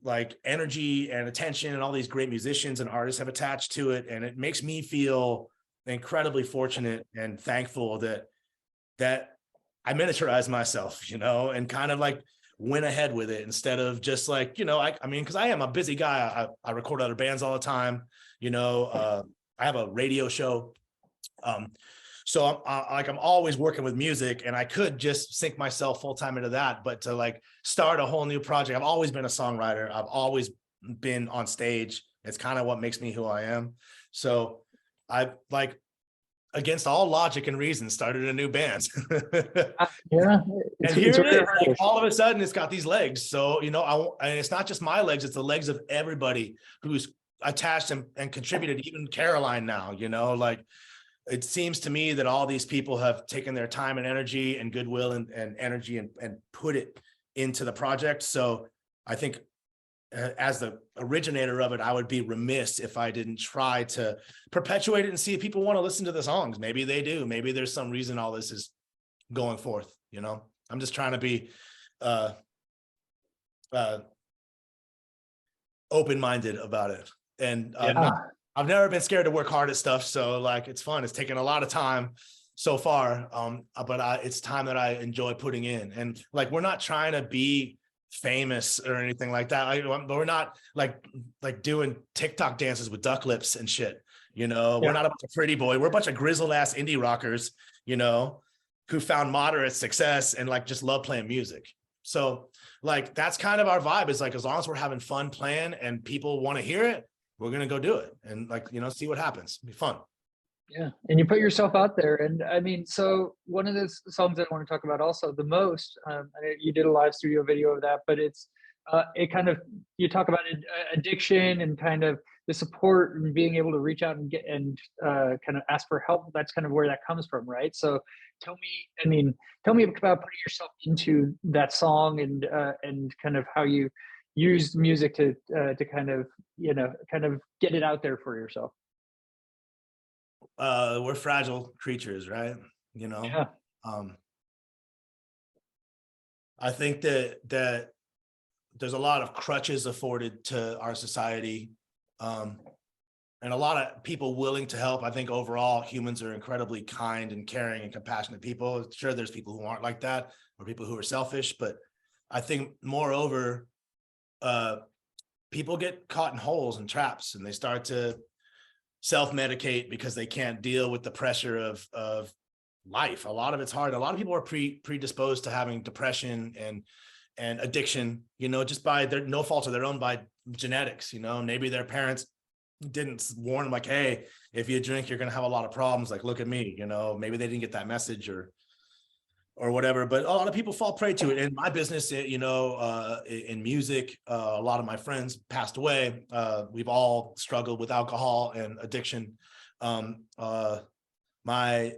like energy and attention, and all these great musicians and artists have attached to it. And it makes me feel incredibly fortunate and thankful that I miniaturized myself, and kind of like went ahead with it instead of just like, I mean, because I am a busy guy. I record other bands all the time. I have a radio show. So I'm always working with music, and I could just sink myself full time into that. But to like start a whole new project, I've always been a songwriter. I've always been on stage. It's kind of what makes me who I am. So I like, against all logic and reason, started a new band. And here it is. Like, all of a sudden, it's got these legs. So and it's not just my legs; it's the legs of everybody who's attached and contributed. Even Caroline now, like. It seems to me that all these people have taken their time and energy and goodwill and energy and put it into the project. So I think as the originator of it, I would be remiss if I didn't try to perpetuate it and see if people want to listen to the songs. Maybe they do. Maybe there's some reason all this is going forth. I'm just trying to be open-minded about it. And I've never been scared to work hard at stuff. So like, it's fun. It's taken a lot of time so far. But it's time that I enjoy putting in. And like, we're not trying to be famous or anything like that. We're not like doing TikTok dances with duck lips and shit. We're not a bunch of pretty boy. We're a bunch of grizzled ass indie rockers, who found moderate success and like just love playing music. So like, that's kind of our vibe, is like, as long as we're having fun playing and people want to hear it, we're going to go do it and like, see what happens. It'll be fun. Yeah. And you put yourself out there. And I mean, so one of the songs I want to talk about also the most, you did a live studio video of that, but it's, it kind of, you talk about addiction and kind of the support and being able to reach out and get, and kind of ask for help. That's kind of where that comes from. Right. So tell me about putting yourself into that song and kind of how you use music to kind of get it out there for yourself. We're fragile creatures, right? Yeah. I think that there's a lot of crutches afforded to our society, and a lot of people willing to help. I think overall humans are incredibly kind and caring and compassionate people. Sure, there's people who aren't like that, or people who are selfish, but I think moreover, people get caught in holes and traps, and they start to self-medicate because they can't deal with the pressure of life. A lot of it's hard. A lot of people are predisposed to having depression and addiction, just by their no fault of their own, by genetics. Maybe their parents didn't warn them like, hey, if you drink, you're going to have a lot of problems. Like, look at me, maybe they didn't get that message or whatever, but a lot of people fall prey to it. In my business, in music, a lot of my friends passed away. We've all struggled with alcohol and addiction. My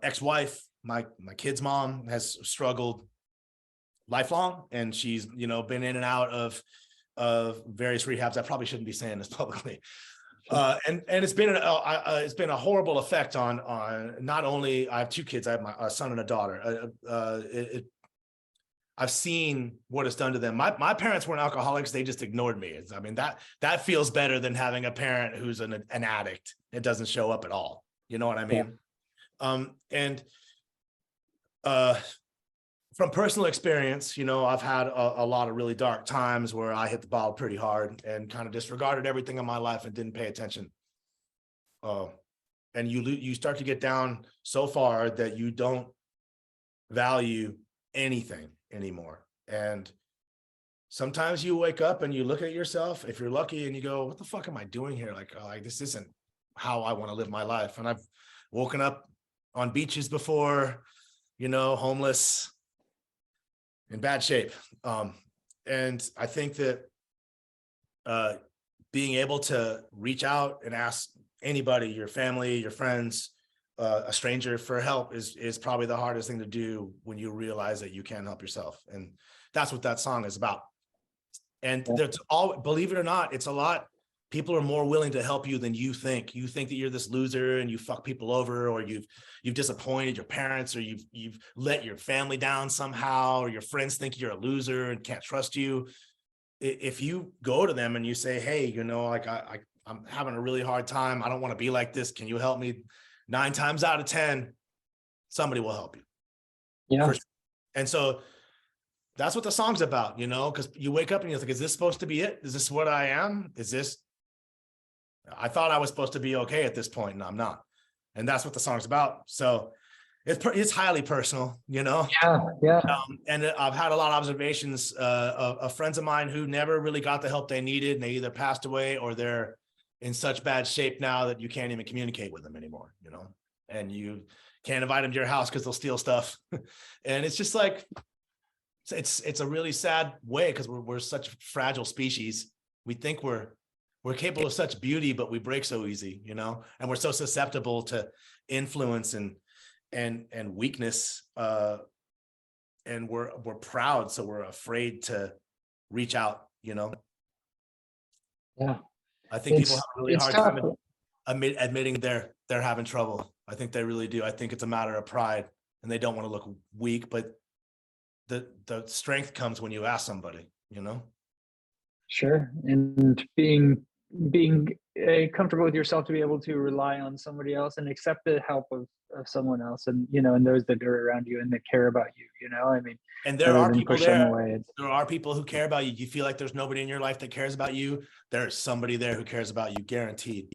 ex-wife, my kid's mom, has struggled lifelong, and she's, been in and out of various rehabs. I probably shouldn't be saying this publicly. And it's been a horrible effect on not only, I have two kids, I have a son and a daughter. I've seen what it's done to them. My parents weren't alcoholics; they just ignored me. I mean, that feels better than having a parent who's an addict. It doesn't show up at all. You know what I mean? Yeah. And from personal experience, you know, I've had a lot of really dark times where I hit the bottle pretty hard and kind of disregarded everything in my life and didn't pay attention. And you start to get down so far that you don't value anything anymore. And sometimes you wake up and you look at yourself, if you're lucky, and you go, what the fuck am I doing here? Like this isn't how I want to live my life. And I've woken up on beaches before, you know, homeless, in bad shape. And I think that being able to reach out and ask anybody, your family, your friends, a stranger for help is probably the hardest thing to do when you realize that you can't help yourself. And that's what that song is about. And there's believe it or not, it's a lot. People are more willing to help you than you think. You think that you're this loser and you fuck people over, or you've disappointed your parents, or you've let your family down somehow, or your friends think you're a loser and can't trust you. If you go to them and you say, hey, you know, like I'm having a really hard time. I don't want to be like this. Can you help me? 9 times out of 10, somebody will help you. Yeah. And so that's what the song's about, you know, because you wake up and you're like, is this supposed to be it? Is this what I am? I thought I was supposed to be okay at this point, and I'm not. And that's what the song's about. So it's highly personal, you know? Yeah. And I've had a lot of observations of friends of mine who never really got the help they needed, and they either passed away or they're in such bad shape now that you can't even communicate with them anymore, you know? And you can't invite them to your house because they'll steal stuff. And it's just like, it's a really sad way, because we're such a fragile species. We think we're capable of such beauty, but we break so easy, you know, and we're so susceptible to influence and weakness. And we're proud, so we're afraid to reach out, you know? Yeah. I think people have a really hard tough. time admitting they're having trouble. I think they really do. I think it's a matter of pride, and they don't want to look weak, but the strength comes when you ask somebody, you know? Sure. And being comfortable with yourself to be able to rely on somebody else and accept the help of someone else, and, you know, and those that are around you and that care about you, you know, I mean, and there are people there are people who care about you. You feel like there's nobody in your life that cares about you. There's somebody there who cares about you, guaranteed.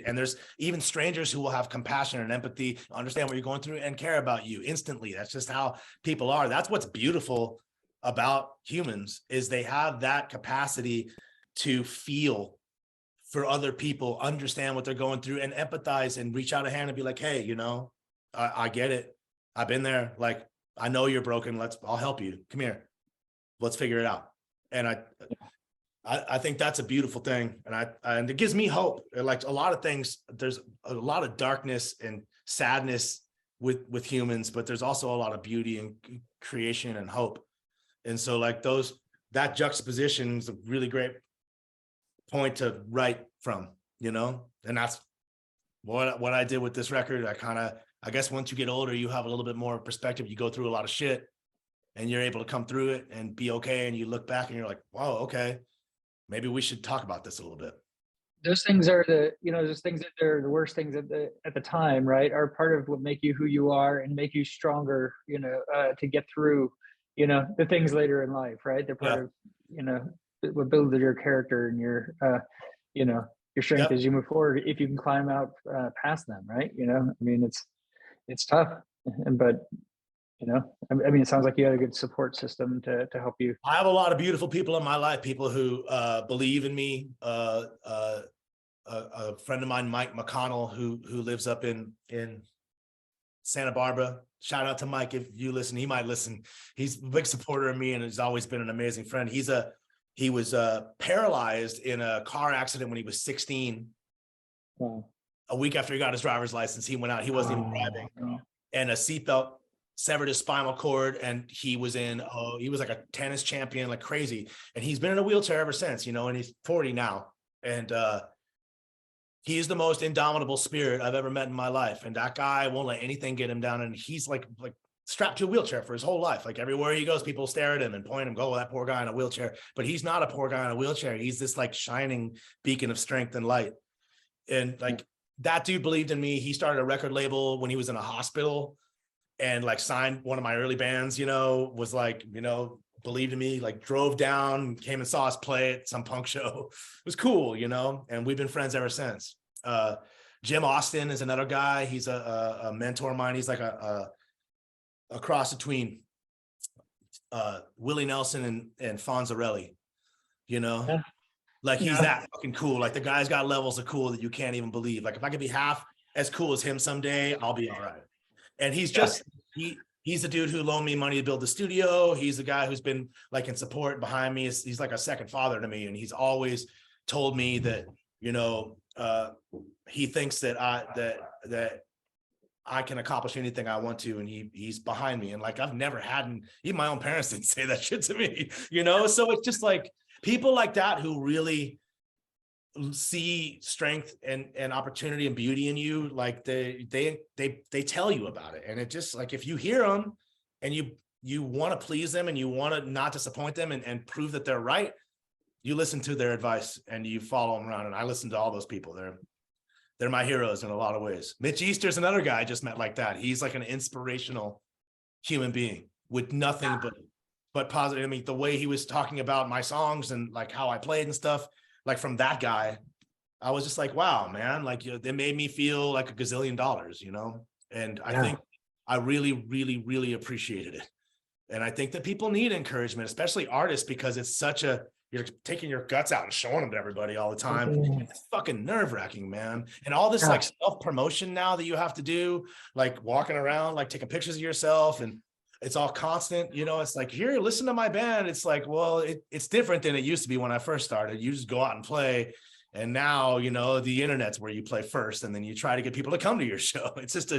And there's even strangers who will have compassion and empathy, understand what you're going through, and care about you instantly. That's just how people are. That's what's beautiful about humans, is they have that capacity to feel for other people, understand what they're going through, and empathize, and reach out a hand and be like, hey, you know, I get it. I've been there. Like, I know you're broken. I'll help you. Come here. Let's figure it out. And I think that's a beautiful thing. And it gives me hope. Like a lot of things, there's a lot of darkness and sadness with humans, but there's also a lot of beauty and creation and hope. And so like that juxtaposition is a really great point to write from, you know? And that's what I did with this record. I guess once you get older, you have a little bit more perspective. You go through a lot of shit and you're able to come through it and be okay. And you look back and you're like, wow, okay, maybe we should talk about this a little bit. Those things are those things that are the worst things at the time, right, are part of what make you who you are and make you stronger, you know, to get through, you know, the things later in life, right? They're part of, you know, what builds your character and your, you know, your strength as you move forward, if you can climb out past them, right? You know, I mean, it's tough, but, you know, I mean, it sounds like you had a good support system to help you. I have a lot of beautiful people in my life, people who believe in me. A friend of mine, Mike McConnell, who lives up in Santa Barbara. Shout out to Mike. If you listen, he might listen. He's a big supporter of me and has always been an amazing friend. He was paralyzed in a car accident when he was 16. Wow. A week after he got his driver's license, he went out. He wasn't even driving, and a seatbelt severed his spinal cord, and he was like a tennis champion, like crazy. And he's been in a wheelchair ever since, you know, and he's 40 now. And he's the most indomitable spirit I've ever met in my life. And that guy won't let anything get him down. And he's like strapped to a wheelchair for his whole life. Like everywhere he goes, people stare at him and point him, go, oh, that poor guy in a wheelchair. But he's not a poor guy in a wheelchair. He's this like shining beacon of strength and light. And like that dude believed in me. He started a record label when he was in a hospital and like signed one of my early bands, you know, was like, you know, believed in me, like drove down, came and saw us play at some punk show. It was cool, you know, and we've been friends ever since. Jim Austin is another guy. He's a mentor of mine. He's like a cross between Willie Nelson and Fonzarelli, you know, Yeah. like he's that fucking cool. Like the guy's got levels of cool that you can't even believe. Like if I could be half as cool as him someday, I'll be all right. And he's just, he's the dude who loaned me money to build the studio. He's the guy who's been like in support behind me. He's like a second father to me. And he's always told me that, you know, he thinks that I can accomplish anything I want to. And he's behind me. And like, I've never had, even my own parents didn't say that shit to me, you know? So it's just like people like that who really see strength and opportunity and beauty in you, like they tell you about it. And it just like, if you hear them and you want to please them and you want to not disappoint them and prove that they're right, you listen to their advice and you follow them around. And I listen to all those people. They're my heroes in a lot of ways. Mitch Easter is another guy I just met like that. He's like an inspirational human being with nothing but positive. I mean, the way he was talking about my songs and like how I played and stuff, like from that guy, I was just like, wow, man, like, you know, they made me feel like $1 gazillion, you know? And I think I really, really, really appreciated it. And I think that people need encouragement, especially artists, because it's such you're taking your guts out and showing them to everybody all the time. It's fucking nerve-wracking, man. And all this like self-promotion now that you have to do, like walking around, like taking pictures of yourself, and it's all constant, you know. It's like, here, listen to my band. It's like, well, it's different than it used to be when I first started. You just go out and play. And now, you know, the internet's where you play first, and then you try to get people to come to your show. It's just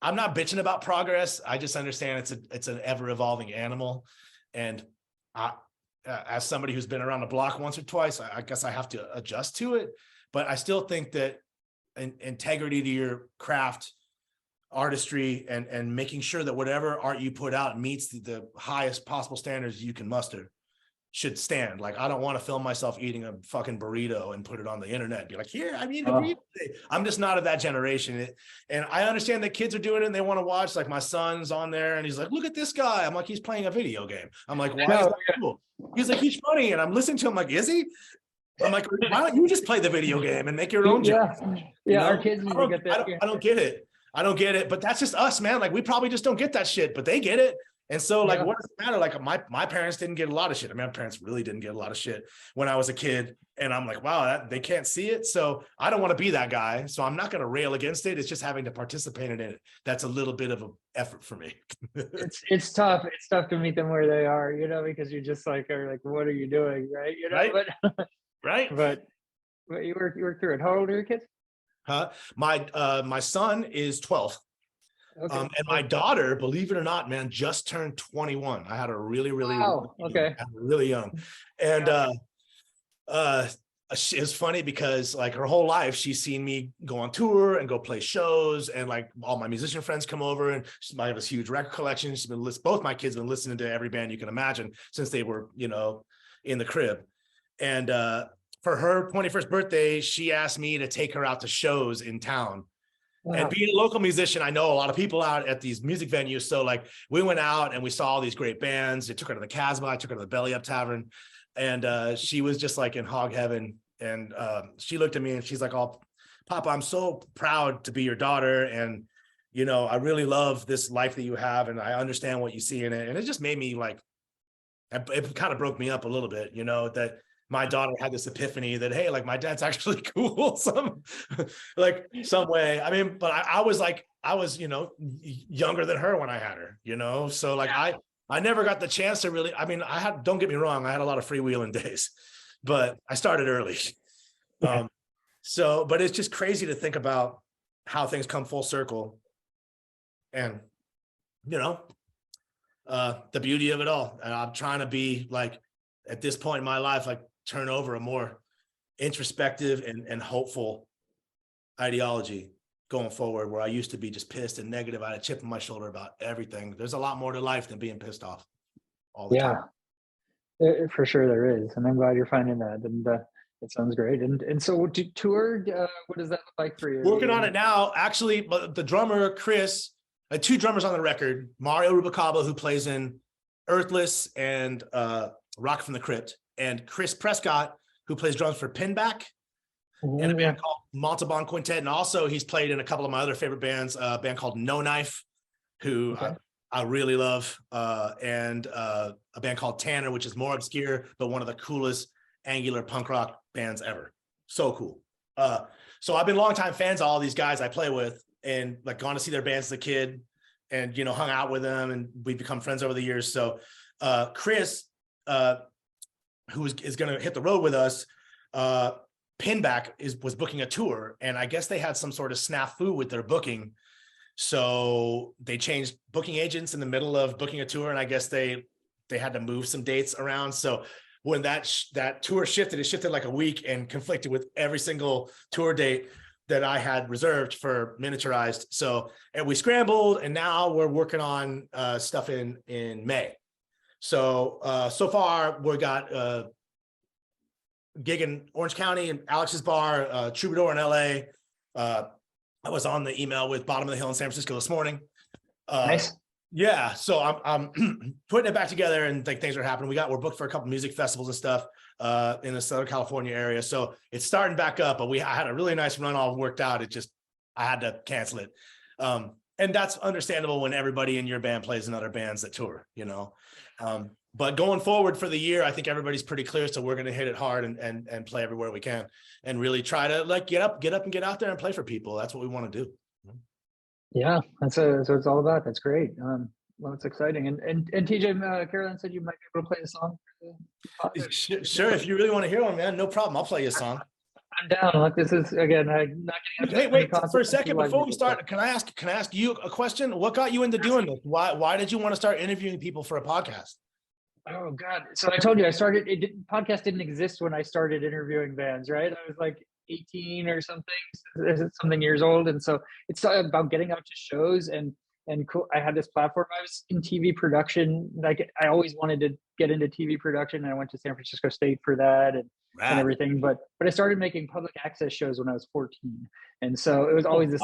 I'm not bitching about progress. I just understand it's an ever evolving animal. And as somebody who's been around the block once or twice, I guess I have to adjust to it. But I still think that integrity to your craft, artistry, and making sure that whatever art you put out meets the highest possible standards you can muster should stand. Like, I don't want to film myself eating a fucking burrito and put it on the internet and be like, here, I mean, I'm just not of that generation. And I understand that kids are doing it and they want to watch. Like, my son's on there and he's like, look at this guy. I'm like, he's playing a video game. I'm like, why is that cool? He's like, he's funny. And I'm listening to him like, is he? I'm like, why don't you just play the video game and make your own jokes? Our kids need to get that. I don't get it. I don't get it, but that's just us, man. Like, we probably just don't get that shit, but they get it. And so, like, what does it matter? Like, my parents didn't get a lot of shit. I mean, my parents really didn't get a lot of shit when I was a kid. And I'm like, wow, they can't see it. So I don't want to be that guy. So I'm not going to rail against it. It's just having to participate in it. That's a little bit of an effort for me. It's tough. It's tough to meet them where they are, you know, because you just like are like, what are you doing, right? You know, right? But right. But you work through it. How old are your kids? My son is 12. Okay. And my daughter, believe it or not, man, just turned 21. I had her really young. And it's funny because like her whole life she's seen me go on tour and go play shows, and like all my musician friends come over, and I have this huge record collection. She's been both my kids have been listening to every band you can imagine since they were, you know, in the crib. And for her 21st birthday, she asked me to take her out to shows in town. Wow. And being a local musician, I know a lot of people out at these music venues. So like we went out and we saw all these great bands. I took her to the Casbah. I took her to the Belly Up Tavern. And she was just like in hog heaven. And she looked at me and she's like, oh, Papa, I'm so proud to be your daughter. And, you know, I really love this life that you have. And I understand what you see in it. And it just made me like, it kind of broke me up a little bit, you know, that my daughter had this epiphany that, hey, like my dad's actually cool some way. I mean, but I was, you know, younger than her when I had her, you know? So like, I never got the chance to really, I mean, don't get me wrong, I had a lot of freewheeling days, but I started early. But it's just crazy to think about how things come full circle and, you know, the beauty of it all. And I'm trying to be like, at this point in my life, like turn over a more introspective and hopeful ideology going forward, where I used to be just pissed and negative. I had a chip on my shoulder about everything. There's a lot more to life than being pissed off all the time. For sure there is, and I'm glad you're finding that. And it sounds great. And so to tour, what does that look like for you? Working on it now, actually. But the drummer Chris, two drummers on the record: Mario Rubalcaba, who plays in Earthless and Rock from the Crypt, and Chris Prescott, who plays drums for Pinback and a band called Montalban Quintet. And also he's played in a couple of my other favorite bands, a band called No Knife, who I really love, and a band called Tanner, which is more obscure, but one of the coolest angular punk rock bands ever. So cool. So I've been longtime fans of all these guys I play with, and like gone to see their bands as a kid, and, you know, hung out with them, and we've become friends over the years. So Chris, who is going to hit the road with us, Pinback was booking a tour, and I guess they had some sort of snafu with their booking. So they changed booking agents in the middle of booking a tour, and I guess they had to move some dates around. So when that tour shifted, it shifted like a week and conflicted with every single tour date that I had reserved for Miniaturized. So, and we scrambled, and now we're working on stuff in May. So so far we got gig in Orange County and Alex's Bar, Troubadour in LA. I was on the email with Bottom of the Hill in San Francisco this morning. Nice. Yeah, so I'm putting it back together, and like things are happening. We're booked for a couple music festivals and stuff in the Southern California area. So it's starting back up, but I had a really nice run all worked out. I had to cancel it. And that's understandable when everybody in your band plays in other bands that tour, you know. But going forward for the year, I think everybody's pretty clear. So we're going to hit it hard and play everywhere we can, and really try to like get up and get out there and play for people. That's what we want to do. Yeah, that's what it's all about. That's great. Well, it's exciting. And TJ, Carolyn said you might be able to play a song. Sure, if you really want to hear one, man, no problem. I'll play you a song. I'm down. Like, this is, again, I'm not getting Wait for a second before we start. Can I ask you a question? What got you into doing this? Why did you want to start interviewing people for a podcast? Oh God! So I told you podcast didn't exist when I started interviewing bands, right? I was like 18 or something years old, and so it's about getting out to shows and cool. I had this platform. I was in TV production. Like I always wanted to get into TV production, and I went to San Francisco State for that and everything. But I started making public access shows when I was 14, and so it was always this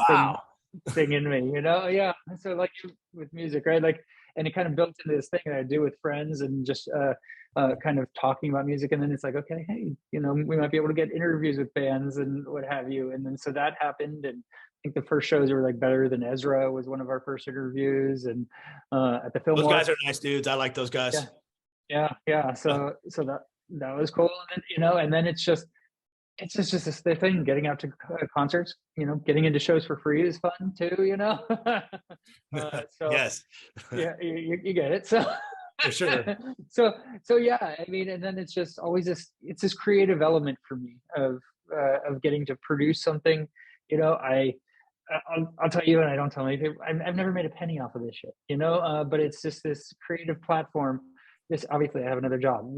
thing in me, you know? Yeah. So like with music, right? Like. And it kind of built into this thing that I do with friends and just kind of talking about music. And then it's like, okay, hey, you know, we might be able to get interviews with bands and what have you. And then so that happened. And I think the first shows were like Better Than Ezra was one of our first interviews. And at the film. Those guys are nice dudes. I like those guys. Yeah. So that was cool. And then, you know, and then it's just this thing, getting out to concerts, you know, getting into shows for free is fun too, you know? So yes. Yeah, you get it. So for sure. So yeah, I mean, and then it's just always it's this creative element for me of getting to produce something, you know. I'll tell you, and I don't tell anything, I've never made a penny off of this shit, you know, but it's just this creative platform. This obviously I have another job,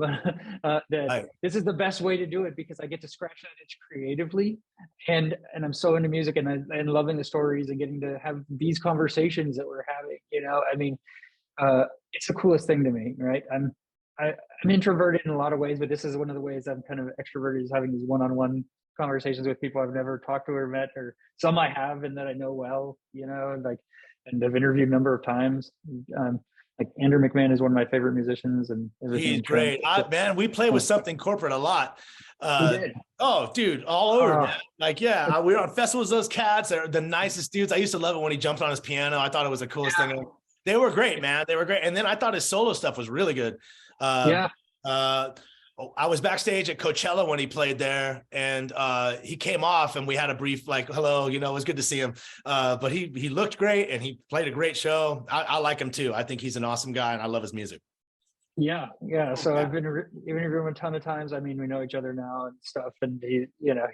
but this is the best way to do it because I get to scratch that itch creatively, and I'm so into music and loving the stories and getting to have these conversations that we're having. You know, I mean, it's the coolest thing to me, right? I'm introverted in a lot of ways, but this is one of the ways I'm kind of extroverted, is having these one-on-one conversations with people I've never talked to or met, or some I have and that I know well, you know, and I've interviewed a number of times. Like Andrew McMahon is one of my favorite musicians, and he's great. Man, we play with Something Corporate a lot. Oh, dude, all over, man. Like, yeah, we were on festivals. Those cats are the nicest dudes. I used to love it when he jumped on his piano. I thought it was the coolest thing. They were great, man. They were great. And then I thought his solo stuff was really good. I was backstage at Coachella when he played there, and he came off and we had a brief like, hello, you know, it was good to see him. But he looked great and he played a great show. I like him too. I think he's an awesome guy and I love his music. Yeah. So I've been interviewing him a ton of times. I mean, we know each other now and stuff, and he, you know,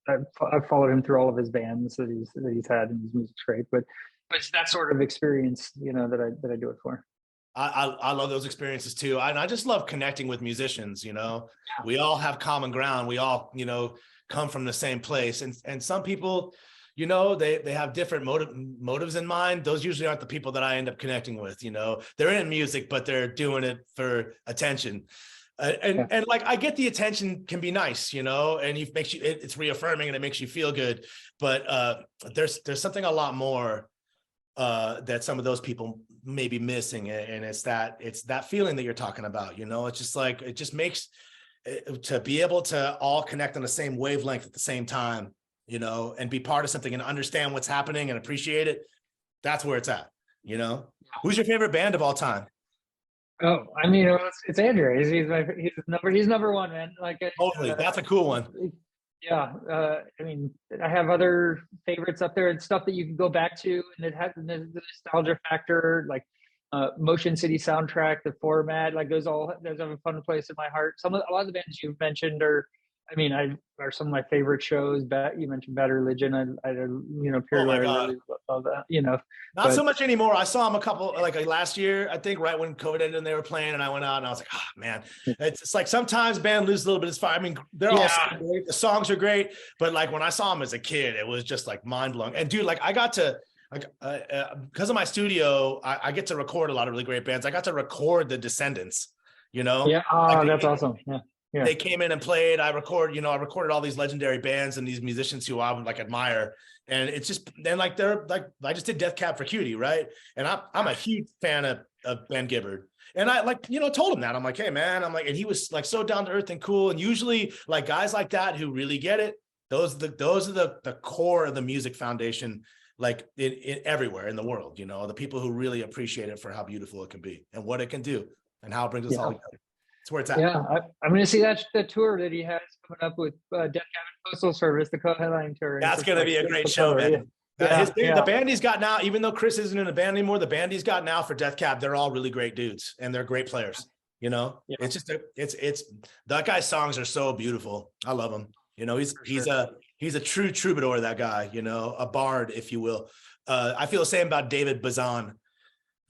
I've followed him through all of his bands that he's had, and his music's great. But it's that sort of experience, you know, that I do it for. I love those experiences too. And I just love connecting with musicians, you know. We all have common ground. We all, you know, come from the same place. And some people, you know, they have different motives in mind. Those usually aren't the people that I end up connecting with, you know. They're in music, but they're doing it for attention. And like, I get the attention can be nice, you know, and it's reaffirming and it makes you feel good. But there's something a lot more that some of those people may be missing, and it's that feeling that you're talking about, you know. It's just like, it just makes to be able to all connect on the same wavelength at the same time, you know, and be part of something and understand what's happening and appreciate it. That's where it's at, you know. Who's your favorite band of all time? Oh, I mean, it's Andrew. He's number one, man. Like, Totally, that's a cool one. Yeah, I mean, I have other favorites up there and stuff that you can go back to, and it has the nostalgia factor, like Motion City soundtrack, the format, like those have a fun place in my heart. A lot of the bands you've mentioned are some of my favorite shows. You mentioned Bad Religion. I you know, period where I really love that, you know. Not so much anymore. I saw them a couple, like last year, I think, right when COVID ended and they were playing, and I went out and I was like, oh man, it's like sometimes band loses a little bit. It's fine. I mean, they're all great. The songs are great, but like when I saw them as a kid, it was just like mind blowing. And dude, like I got to, like, because of my studio, I get to record a lot of really great bands. I got to record the Descendants, you know? Yeah. Oh, like, that's awesome. Yeah. Yeah. They came in and played. I recorded all these legendary bands and these musicians who I would like admire. And it's just, then like, they're like, I just did Death Cab for Cutie, right? And I'm a huge fan of Ben Gibbard. And I, like, you know, told him that. I'm like, hey man, I'm like, and he was like so down to earth and cool. And usually like guys like that who really get it, those are the core of the music foundation, like in everywhere in the world, you know, the people who really appreciate it for how beautiful it can be and what it can do and how it brings us all together. That's where it's at. Yeah, I'm going to see the tour that he has coming up with Death Cab and Postal Service, the co-headline tour. That's going to be a great show, man. The band he's got now, even though Chris isn't in a band anymore, the band he's got now for Death Cab, they're all really great dudes and they're great players. You know, it's just it's that guy's songs are so beautiful. I love him. You know, he's a true troubadour, that guy, you know, a bard, if you will. I feel the same about David Bazan.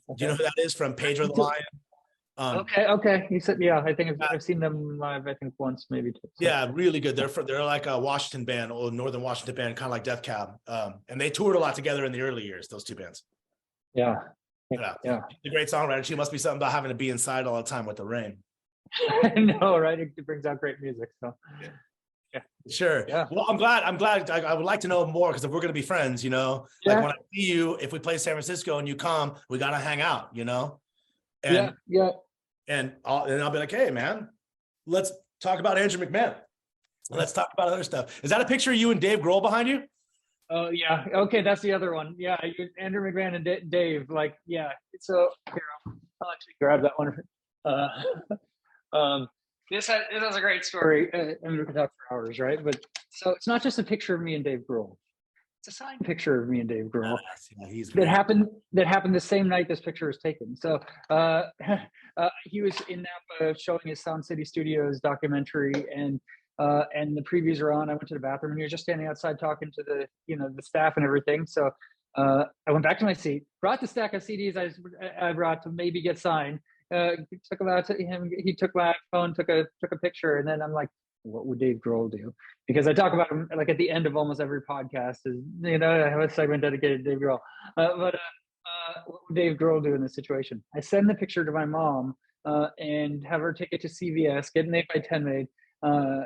Do you know who that is from Pedro the Lion? Okay. He said, yeah, I think I've seen them live, I think once, maybe two. So. Yeah, really good. They're like a Washington band, or Northern Washington band, kind of like Death Cab. And they toured a lot together in the early years, those two bands. Yeah. She's a great songwriter. She must be something about having to be inside all the time with the rain. I know, right? It brings out great music. So yeah. Sure. Yeah. Well, I'm glad. I would like to know more, because if we're going to be friends, you know, like when I see you, if we play San Francisco and you come, we got to hang out, you know? And, And I'll be like, hey man, let's talk about Andrew McMahon. Let's talk about other stuff. Is that a picture of you and Dave Grohl behind you? Oh yeah. Okay. That's the other one. Yeah. Andrew McMahon and Dave, like, yeah. So here, I'll actually grab that one. This has a great story, and we can talk for hours, right? But so it's not just a picture of me and Dave Grohl. It's a signed picture of me and Dave Grohl that happened the same night this picture was taken. So he was in Napa showing his Sound City Studios documentary, and the previews are on. I went to the bathroom and he was just standing outside talking to the staff and everything. So I went back to my seat, brought the stack of CDs I brought to maybe get signed. Took them out to him. He took my phone, took a picture, and then I'm like, what would Dave Grohl do? Because I talk about him like at the end of almost every podcast. Is, you know, I have a segment dedicated to Dave Grohl. But what would Dave Grohl do in this situation? I send the picture to my mom and have her take it to CVS, get an 8x10 made.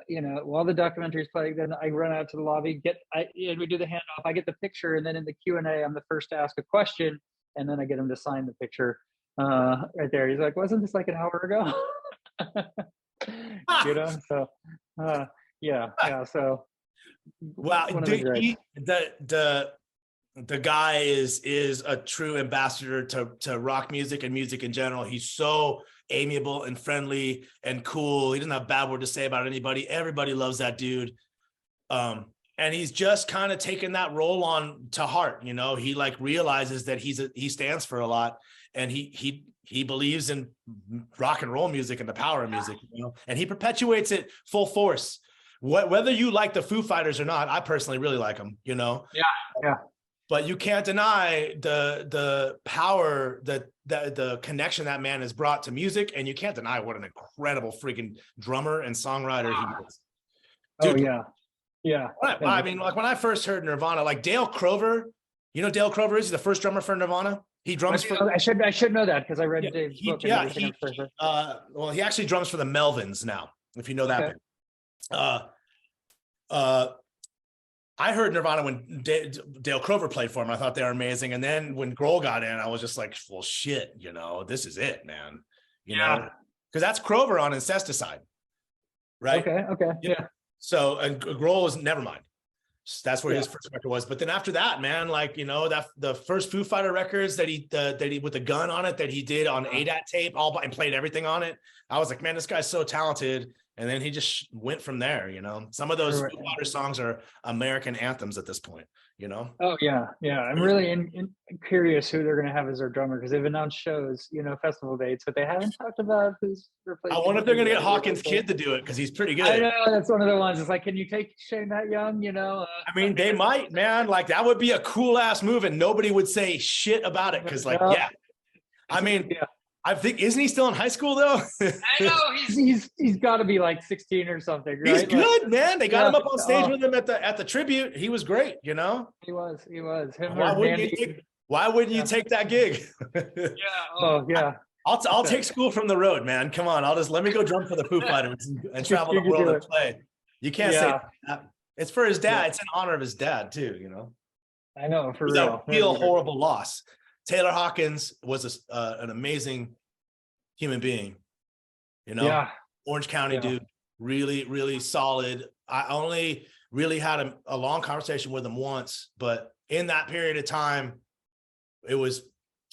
You know, while the documentary's playing, then I run out to the lobby, and we do the handoff. I get the picture, and then in the Q&A, I'm the first to ask a question, and then I get him to sign the picture right there. He's like, wasn't this like an hour ago? You know, so so wow, the guy is a true ambassador to rock music and music in general. He's so amiable and friendly and cool. He doesn't have a bad word to say about anybody. Everybody loves that dude. And he's just kind of taken that role on to heart. You know, he like realizes that he stands for a lot, and he believes in rock and roll music and the power of music, you know, and he perpetuates it full force. Whether you like the Foo Fighters or not, I personally really like them, you know? Yeah. but you can't deny the power that the connection that man has brought to music, and you can't deny what an incredible freaking drummer and songwriter he is. Oh Dude, yeah. I mean, like when I first heard Nirvana, like Dale Crover, you know Dale Crover is the first drummer for Nirvana. He drums for. I should know that because I read Dave's book. Well, he actually drums for the Melvins now, if you know that. Okay. I heard Nirvana when Dale Crover played for him. I thought they were amazing. And then when Grohl got in, I was just like, well, shit, you know, this is it, man. You know, because that's Crover on Incesticide, right? Okay. Yeah. So, and Grohl was, never mind. That's where his first record was. But then after that, man, like, you know, that the first Foo Fighter records that he with the gun on it that he did on ADAT tape, and played everything on it. I was like, man, this guy's so talented. And then he just went from there, you know. Some of those Foo Fighter songs are American anthems at this point, you know. Oh yeah. I'm really curious who they're going to have as their drummer, because they've announced shows, you know, festival dates, but they haven't talked about who's replacing. I wonder if they're going to get Hawkins' kid to do it, because he's pretty good. I know, that's one of the ones. It's like, can you take Shane that young? You know. I mean, they might, man. Like that would be a cool ass move, and nobody would say shit about it, because, like, I mean. Yeah. I think, isn't he still in high school though? I know he's got to be like 16 or something, right? He's good, man. They got him up on stage with him at the tribute. He was great, you know. He was. Why wouldn't you take that gig? I'll take school from the road, man. Come on, let me go drum for the Foo Fighters and travel the world and play. You can't say that. It's for his dad. It's in honor of his dad too, you know. I know, for real. A real horrible loss. Taylor Hawkins was an amazing human being, you know. Orange County dude, really, really solid. I only really had a long conversation with him once, but in that period of time, it was,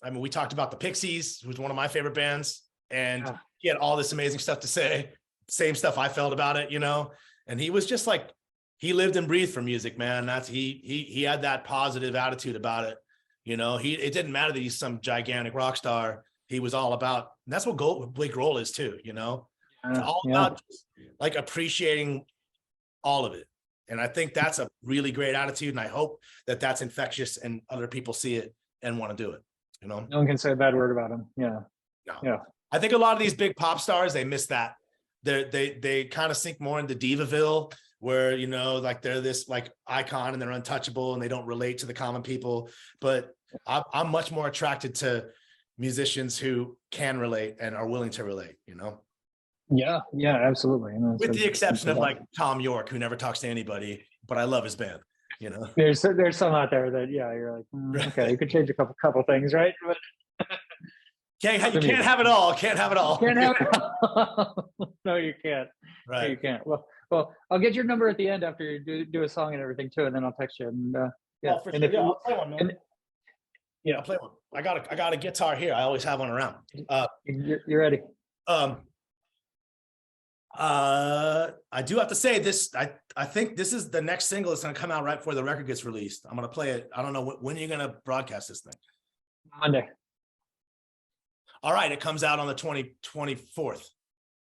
I mean, we talked about the Pixies, who was one of my favorite bands, and he had all this amazing stuff to say, same stuff I felt about it, you know. And he was just like, he lived and breathed for music, man. He had that positive attitude about it. You know, it didn't matter that he's some gigantic rock star. He was all about, and that's what Blake Grohl is too, you know. It's all about just, like, appreciating all of it. And I think that's a really great attitude. And I hope that that's infectious and other people see it and want to do it, you know. No one can say a bad word about him. Yeah. No. Yeah. I think a lot of these big pop stars, they miss that. They kind of sink more into Divaville, where, you know, like they're this like icon and they're untouchable and they don't relate to the common people. But I'm much more attracted to musicians who can relate and are willing to relate, you know? Yeah, absolutely. With the exception of like Tom York, who never talks to anybody, but I love his band, you know? There's some out there that, you're like, okay, you could change a couple things, right? But you can't have it all. Can't have it all. Can't have it all. No, you can't. Right. No, you can't. Well, I'll get your number at the end after you do a song and everything too, and then I'll text you. And for sure. I'll play one, man. I'll play one. I got a guitar here. I always have one around. You're ready. I do have to say this. I think this is the next single that's going to come out right before the record gets released. I'm going to play it. I don't know when you're going to broadcast this thing. Monday. All right, it comes out on the 24th.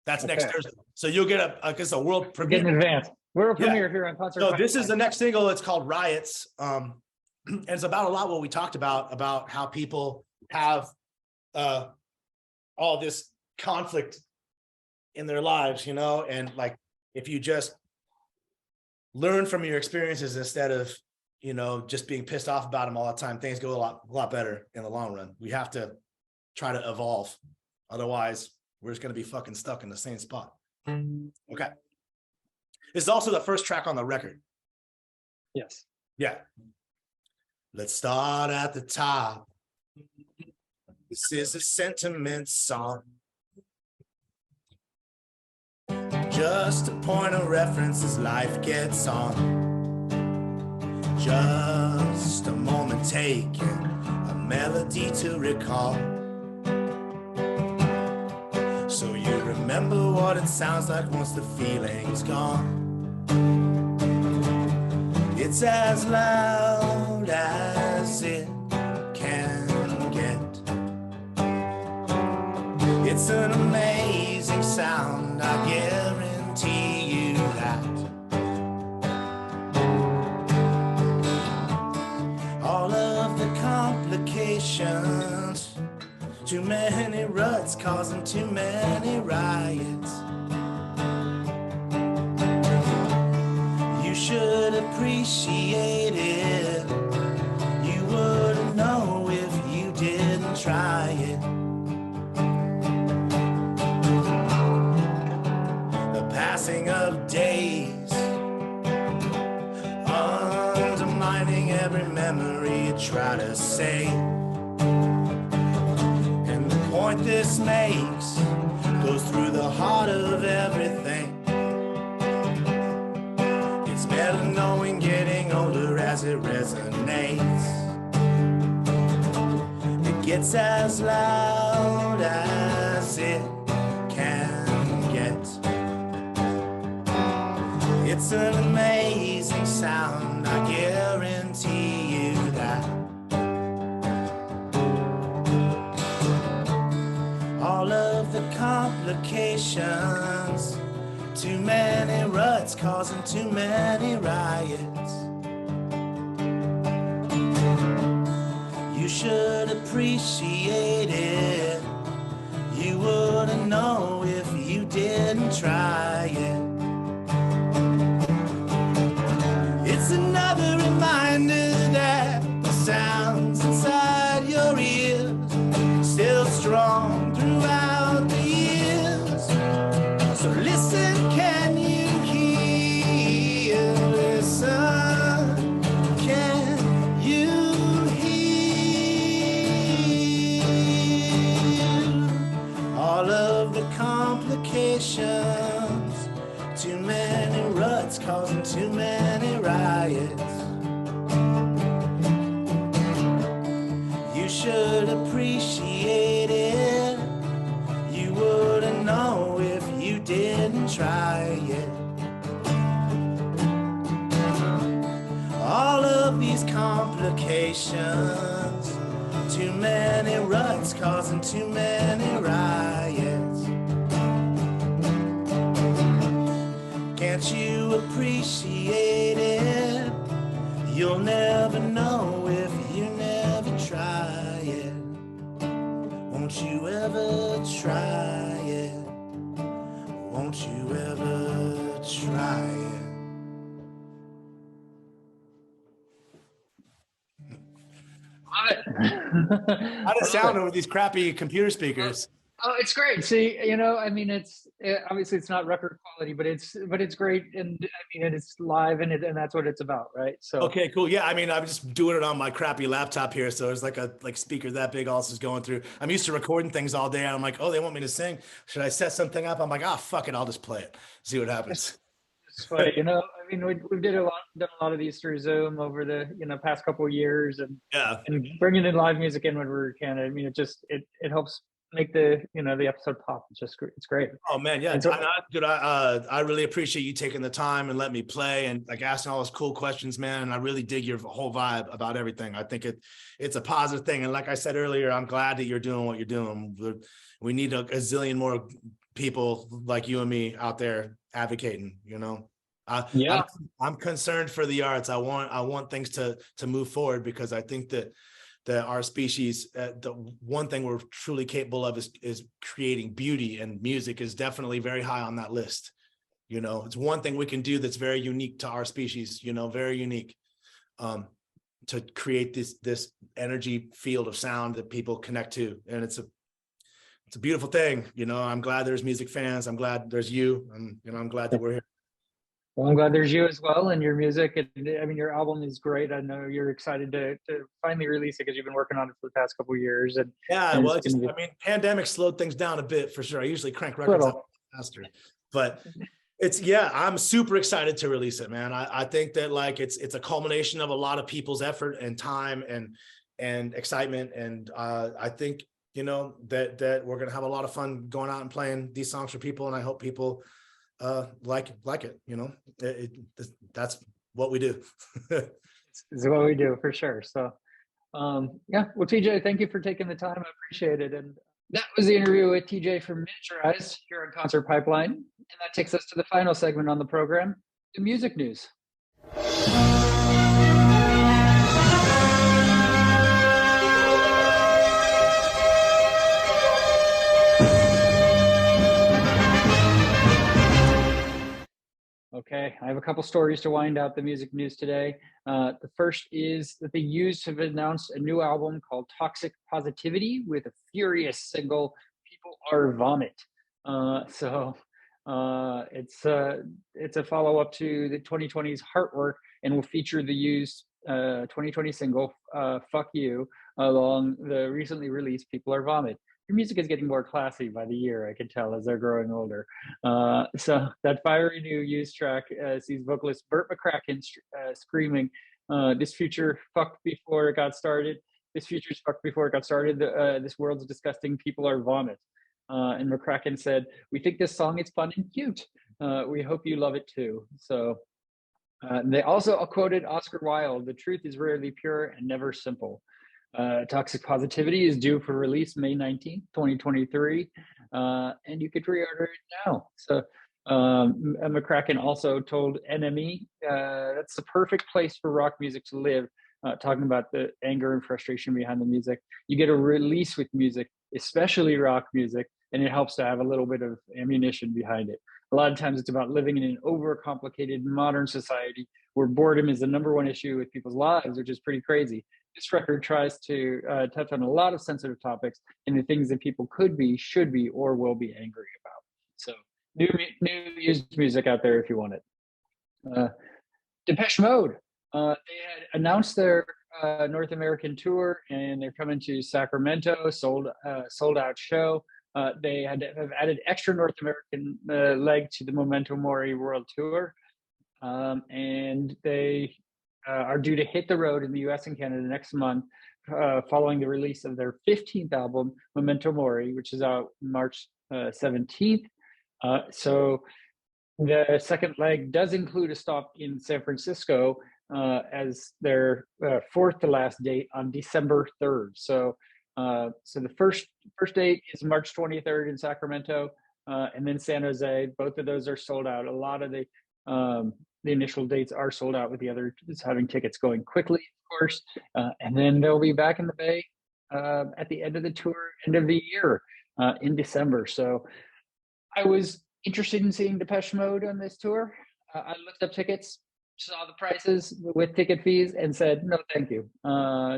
That's next Thursday. So you'll get a world premiere. Get in advance. World premiere here on Concert. So this is the next single. It's called Riots. And it's about a lot what we talked about how people have all this conflict in their lives, you know, and like if you just learn from your experiences instead of, you know, just being pissed off about them all the time, things go a lot better in the long run. We have to try to evolve. Otherwise, we're just going to be fucking stuck in the same spot. Okay. This is also the first track on the record. Yes. Yeah. Let's start at the top. This is a sentiment song. Just a point of reference as life gets on. Just a moment taken, a melody to recall. So you remember what it sounds like once the feeling's gone. It's as loud as it can get. It's an amazing sound, I guarantee you that. All complications, too many ruts causing too many riots. You should appreciate it. You wouldn't know if you didn't try it. The passing of days, undermining every memory you try to say. And the point this makes goes through the heart of everything. It's better knowing getting older as it resonates. It gets as loud as it can get. It's an amazing sound, I guarantee you that. All of the complications, too many ruts causing too many riots. You should appreciate it. You wouldn't know if you didn't try it. It's another reminder that the sounds inside your ears still strong throughout the years. So listen, can you hear? Listen, can you hear? All of the complications, too many ruts causing too many riots. You should appreciate it. You wouldn't know if you didn't try it. All of these complications, too many ruts causing too many riots. Can't you appreciate it? You'll never know if you never try it. Won't you ever try it? Won't you ever try it? Love it. How'd it sound over these crappy computer speakers? Oh, it's great. See, you know, I mean, obviously it's not record quality, but it's great, and I mean, and it's live, and that's what it's about, right? So Okay, cool. Yeah, I mean, I'm just doing it on my crappy laptop here, so there's like a speaker that big also is going through. I'm used to recording things all day, and I'm like, oh, they want me to sing. Should I set something up? I'm like, ah, fuck it, I'll just play it, see what happens. it's funny, you know. I mean, we done a lot of these through Zoom over the past couple of years, and Yeah, and bringing in live music in when we can. I mean, it helps make the the episode pop. It's great. Oh man, yeah, so, dude, I really appreciate you taking the time and letting me play and like asking all those cool questions, man. And I really dig your whole vibe about everything. I think it's a positive thing. And like I said earlier, I'm glad that you're doing what you're doing. We need a zillion more people like you and me out there advocating. You know, yeah, I'm concerned for the arts. I want things to move forward because I think that our species, the one thing we're truly capable of is creating beauty, and music is definitely very high on that list. You know, it's one thing we can do that's very unique to our species, you know, very unique, to create this energy field of sound that people connect to. And it's a beautiful thing. You know, I'm glad there's music fans. I'm glad there's you. I'm glad that we're here. well, I'm glad there's you as well, and your music. And I mean, your album is great. I know you're excited to finally release it because you've been working on it for the past couple of years. And well, I mean, pandemic slowed things down a bit for sure. I usually crank records out faster, but I'm super excited to release it, man. I think that like it's a culmination of a lot of people's effort and time and excitement, and I think that we're gonna have a lot of fun going out and playing these songs for people, and I hope people like it. That's what we do. It's what we do for sure. So well, TJ, thank you for taking the time. I appreciate it. And that was the interview with TJ from Miniaturized here on Concert Pipeline, and that takes us to the final segment on the program, the music news. Okay, I have a couple stories to wind out the music news today. The first is that the Used have announced a new album called Toxic Positivity with a furious single, People Are Vomit. It's a follow up to the 2020's Heartwork and will feature the Used 2020 single, Fuck You, along the recently released People Are Vomit. Your music is getting more classy by the year, I can tell, as they're growing older. So that fiery new Used track sees vocalist Burt McCracken screaming, "This future fucked before it got started. This future's fucked before it got started. This world's disgusting. People are vomit." And McCracken said, "We think this song is fun and cute. We hope you love it too." So they also quoted Oscar Wilde, "The truth is rarely pure and never simple." Toxic Positivity is due for release May 19th, 2023, and you could pre-order it now. So McCracken also told NME, "That's the perfect place for rock music to live," talking about the anger and frustration behind the music. You get a release with music, especially rock music, and it helps to have a little bit of ammunition behind it. A lot of times it's about living in an overcomplicated modern society where boredom is the number one issue with people's lives, which is pretty crazy. This record tries to touch on a lot of sensitive topics and the things that people could be, should be, or will be angry about. So new Used music out there if you want it. Depeche Mode. They had announced their North American tour, and they're coming to Sacramento, sold out show. They have added extra North American leg to the Memento Mori World Tour, and they are due to hit the road in the US and Canada next month, following the release of their 15th album, Memento Mori, which is out March 17th. So the second leg does include a stop in San Francisco as their fourth to last date on December 3rd. So the first date is March 23rd in Sacramento, and then San Jose. Both of those are sold out. A lot of the initial dates are sold out, with the others having tickets going quickly, of course. And then they'll be back in the Bay at the end of the tour, end of the year in December. So I was interested in seeing Depeche Mode on this tour. I looked up tickets, saw the prices with ticket fees, and said, no, thank you.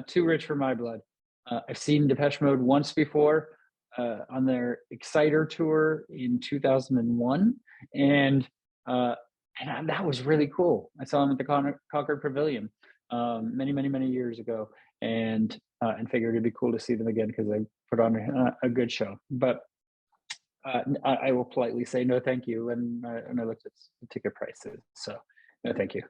Too rich for my blood. I've seen Depeche Mode once before on their Exciter tour in 2001. And that was really cool. I saw them at the Concord Pavilion many years ago, and figured it'd be cool to see them again because they put on a good show. But I will politely say no, thank you. And I looked at the ticket prices, so no, thank you.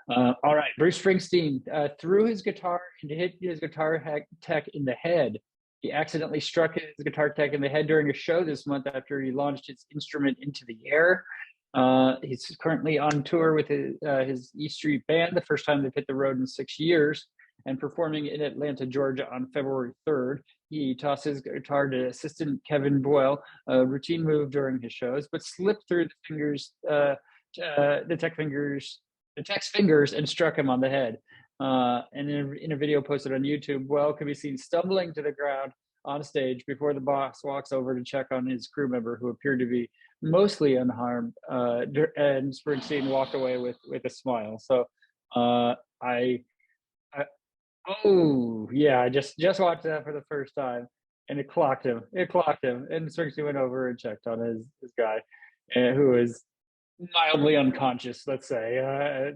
All right, Bruce Springsteen threw his guitar and hit his guitar tech in the head. He accidentally struck his guitar tech in the head during a show this month after he launched his instrument into the air. He's currently on tour with his E Street Band, the first time they've hit the road in 6 years, and performing in Atlanta, Georgia on February 3rd. He tossed his guitar to assistant Kevin Boyle, a routine move during his shows, but slipped through the tech's fingers and struck him on the head. And in a video posted on YouTube, Boyle can be seen stumbling to the ground on stage before the boss walks over to check on his crew member, who appeared to be mostly unharmed, and Springsteen walked away with a smile. So I just watched that for the first time, and it clocked him. And Springsteen went over and checked on his guy, who was mildly unconscious, let's say,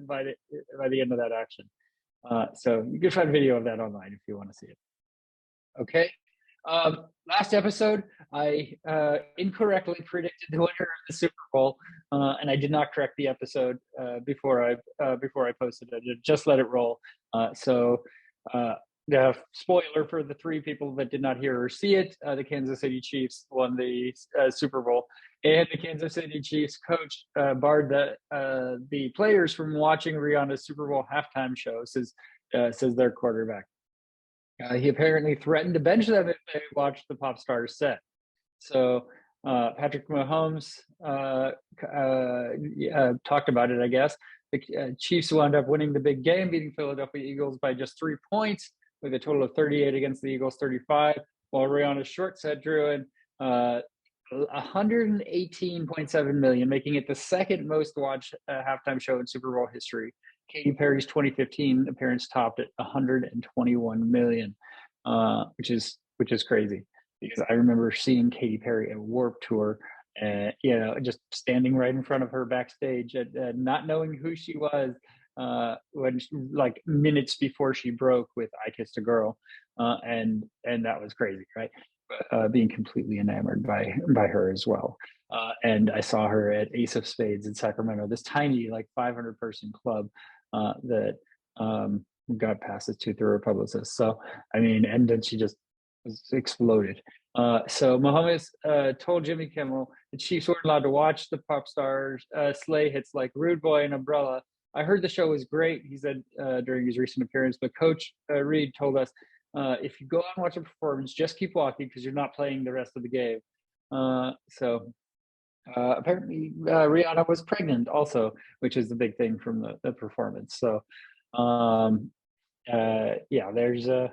by the end of that action. So you can find a video of that online if you want to see it. Okay. Last episode, I incorrectly predicted the winner of the Super Bowl, and I did not correct the episode before I posted it. Just let it roll. The spoiler for the three people that did not hear or see it: the Kansas City Chiefs won the Super Bowl, and the Kansas City Chiefs coach barred the players from watching Rihanna's Super Bowl halftime show. Says their quarterback. He apparently threatened to bench them if they watched the pop star's set. So Patrick Mahomes talked about it, I guess. The Chiefs wound up winning the big game, beating Philadelphia Eagles by just 3 points, with a total of 38 against the Eagles' 35, while Rihanna's short set drew in 118.7 million, making it the second most watched halftime show in Super Bowl history. Katy Perry's 2015 appearance topped at 121 million, which is crazy, because I remember seeing Katy Perry at Warped Tour, and just standing right in front of her backstage, and not knowing who she was, like minutes before she broke with "I Kissed a Girl," and that was crazy, right? Being completely enamored by her as well. And I saw her at Ace of Spades in Sacramento, this tiny, like 500 person club that got passes to through her publicist. So, I mean, and then she just exploded. So Mohammed told Jimmy Kimmel the Chiefs weren't allowed to watch the pop stars slay hits like Rude Boy and Umbrella. I heard the show was great, he said during his recent appearance, but Coach Reed told us, if you go out and watch a performance, just keep walking because you're not playing the rest of the game. So apparently Rihanna was pregnant also, which is the big thing from the performance. So there's a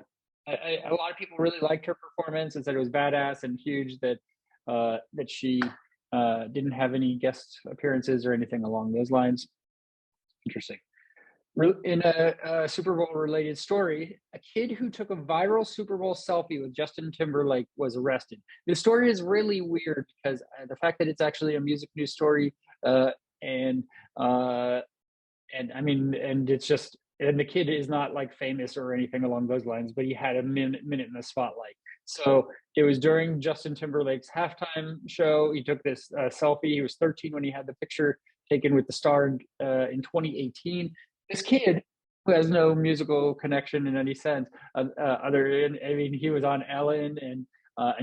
lot of people really liked her performance and said it was badass and huge that she didn't have any guest appearances or anything along those lines. Interesting. In a Super Bowl related story, a kid who took a viral Super Bowl selfie with Justin Timberlake was arrested. This story is really weird because the fact that it's actually a music news story, and I mean, and it's just, and the kid is not like famous or anything along those lines, but he had a minute in the spotlight. So it was during Justin Timberlake's halftime show. He took this selfie. He was 13 when he had the picture taken with the star in 2018. This kid, who has no musical connection in any sense, other than, I mean, he was on Ellen, and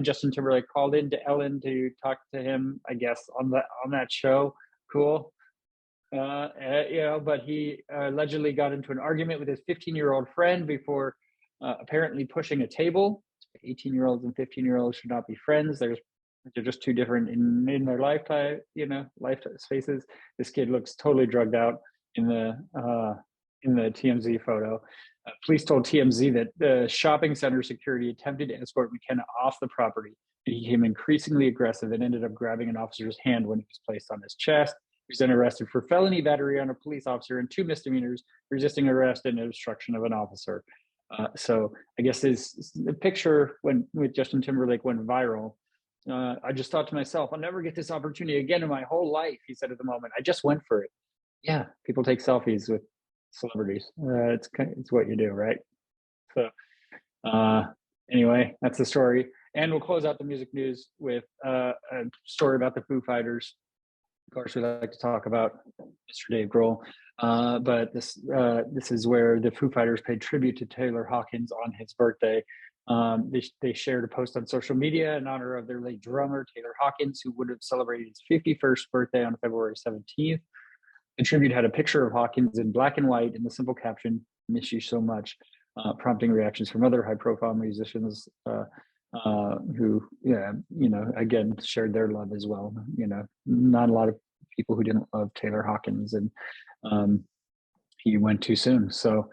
Justin Timberlake called in to Ellen to talk to him, I guess, on that show. Cool. But he allegedly got into an argument with his 15-year-old friend before apparently pushing a table. 18-year-olds and 15-year-olds should not be friends. They're just too different in their lifetime, life spaces. This kid looks totally drugged out in the TMZ photo. Police told TMZ that the shopping center security attempted to escort McKenna off the property. He became increasingly aggressive and ended up grabbing an officer's hand when he was placed on his chest. He was then arrested for felony battery on a police officer and 2 misdemeanors, resisting arrest and obstruction of an officer. So I guess the picture with Justin Timberlake went viral. I just thought to myself, I'll never get this opportunity again in my whole life, he said at the moment. I just went for it. Yeah, people take selfies with celebrities. It's what you do, right? So anyway, that's the story. And we'll close out the music news with a story about the Foo Fighters. Of course, we like to talk about Mr. Dave Grohl, but this is where the Foo Fighters paid tribute to Taylor Hawkins on his birthday. They shared a post on social media in honor of their late drummer, Taylor Hawkins, who would have celebrated his 51st birthday on February 17th. The tribute had a picture of Hawkins in black and white and the simple caption, "Miss you so much," prompting reactions from other high-profile musicians who, again, shared their love as well. Not a lot of people who didn't love Taylor Hawkins, and he went too soon. So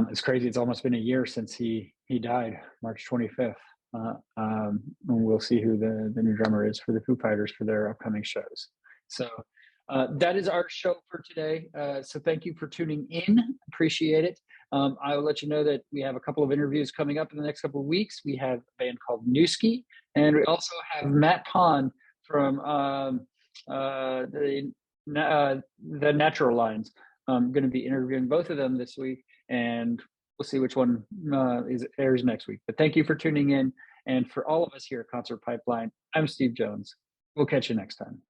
it's crazy. It's almost been a year since he died, March 25th. And we'll see who the new drummer is for the Foo Fighters for their upcoming shows. So that is our show for today. So thank you for tuning in. Appreciate it. I will let you know that we have a couple of interviews coming up in the next couple of weeks. We have a band called Newski, and we also have Matt Pond from the Natural Lines. I'm going to be interviewing both of them this week, and we'll see which one airs next week. But thank you for tuning in. And for all of us here at Concert Pipeline, I'm Steve Jones. We'll catch you next time.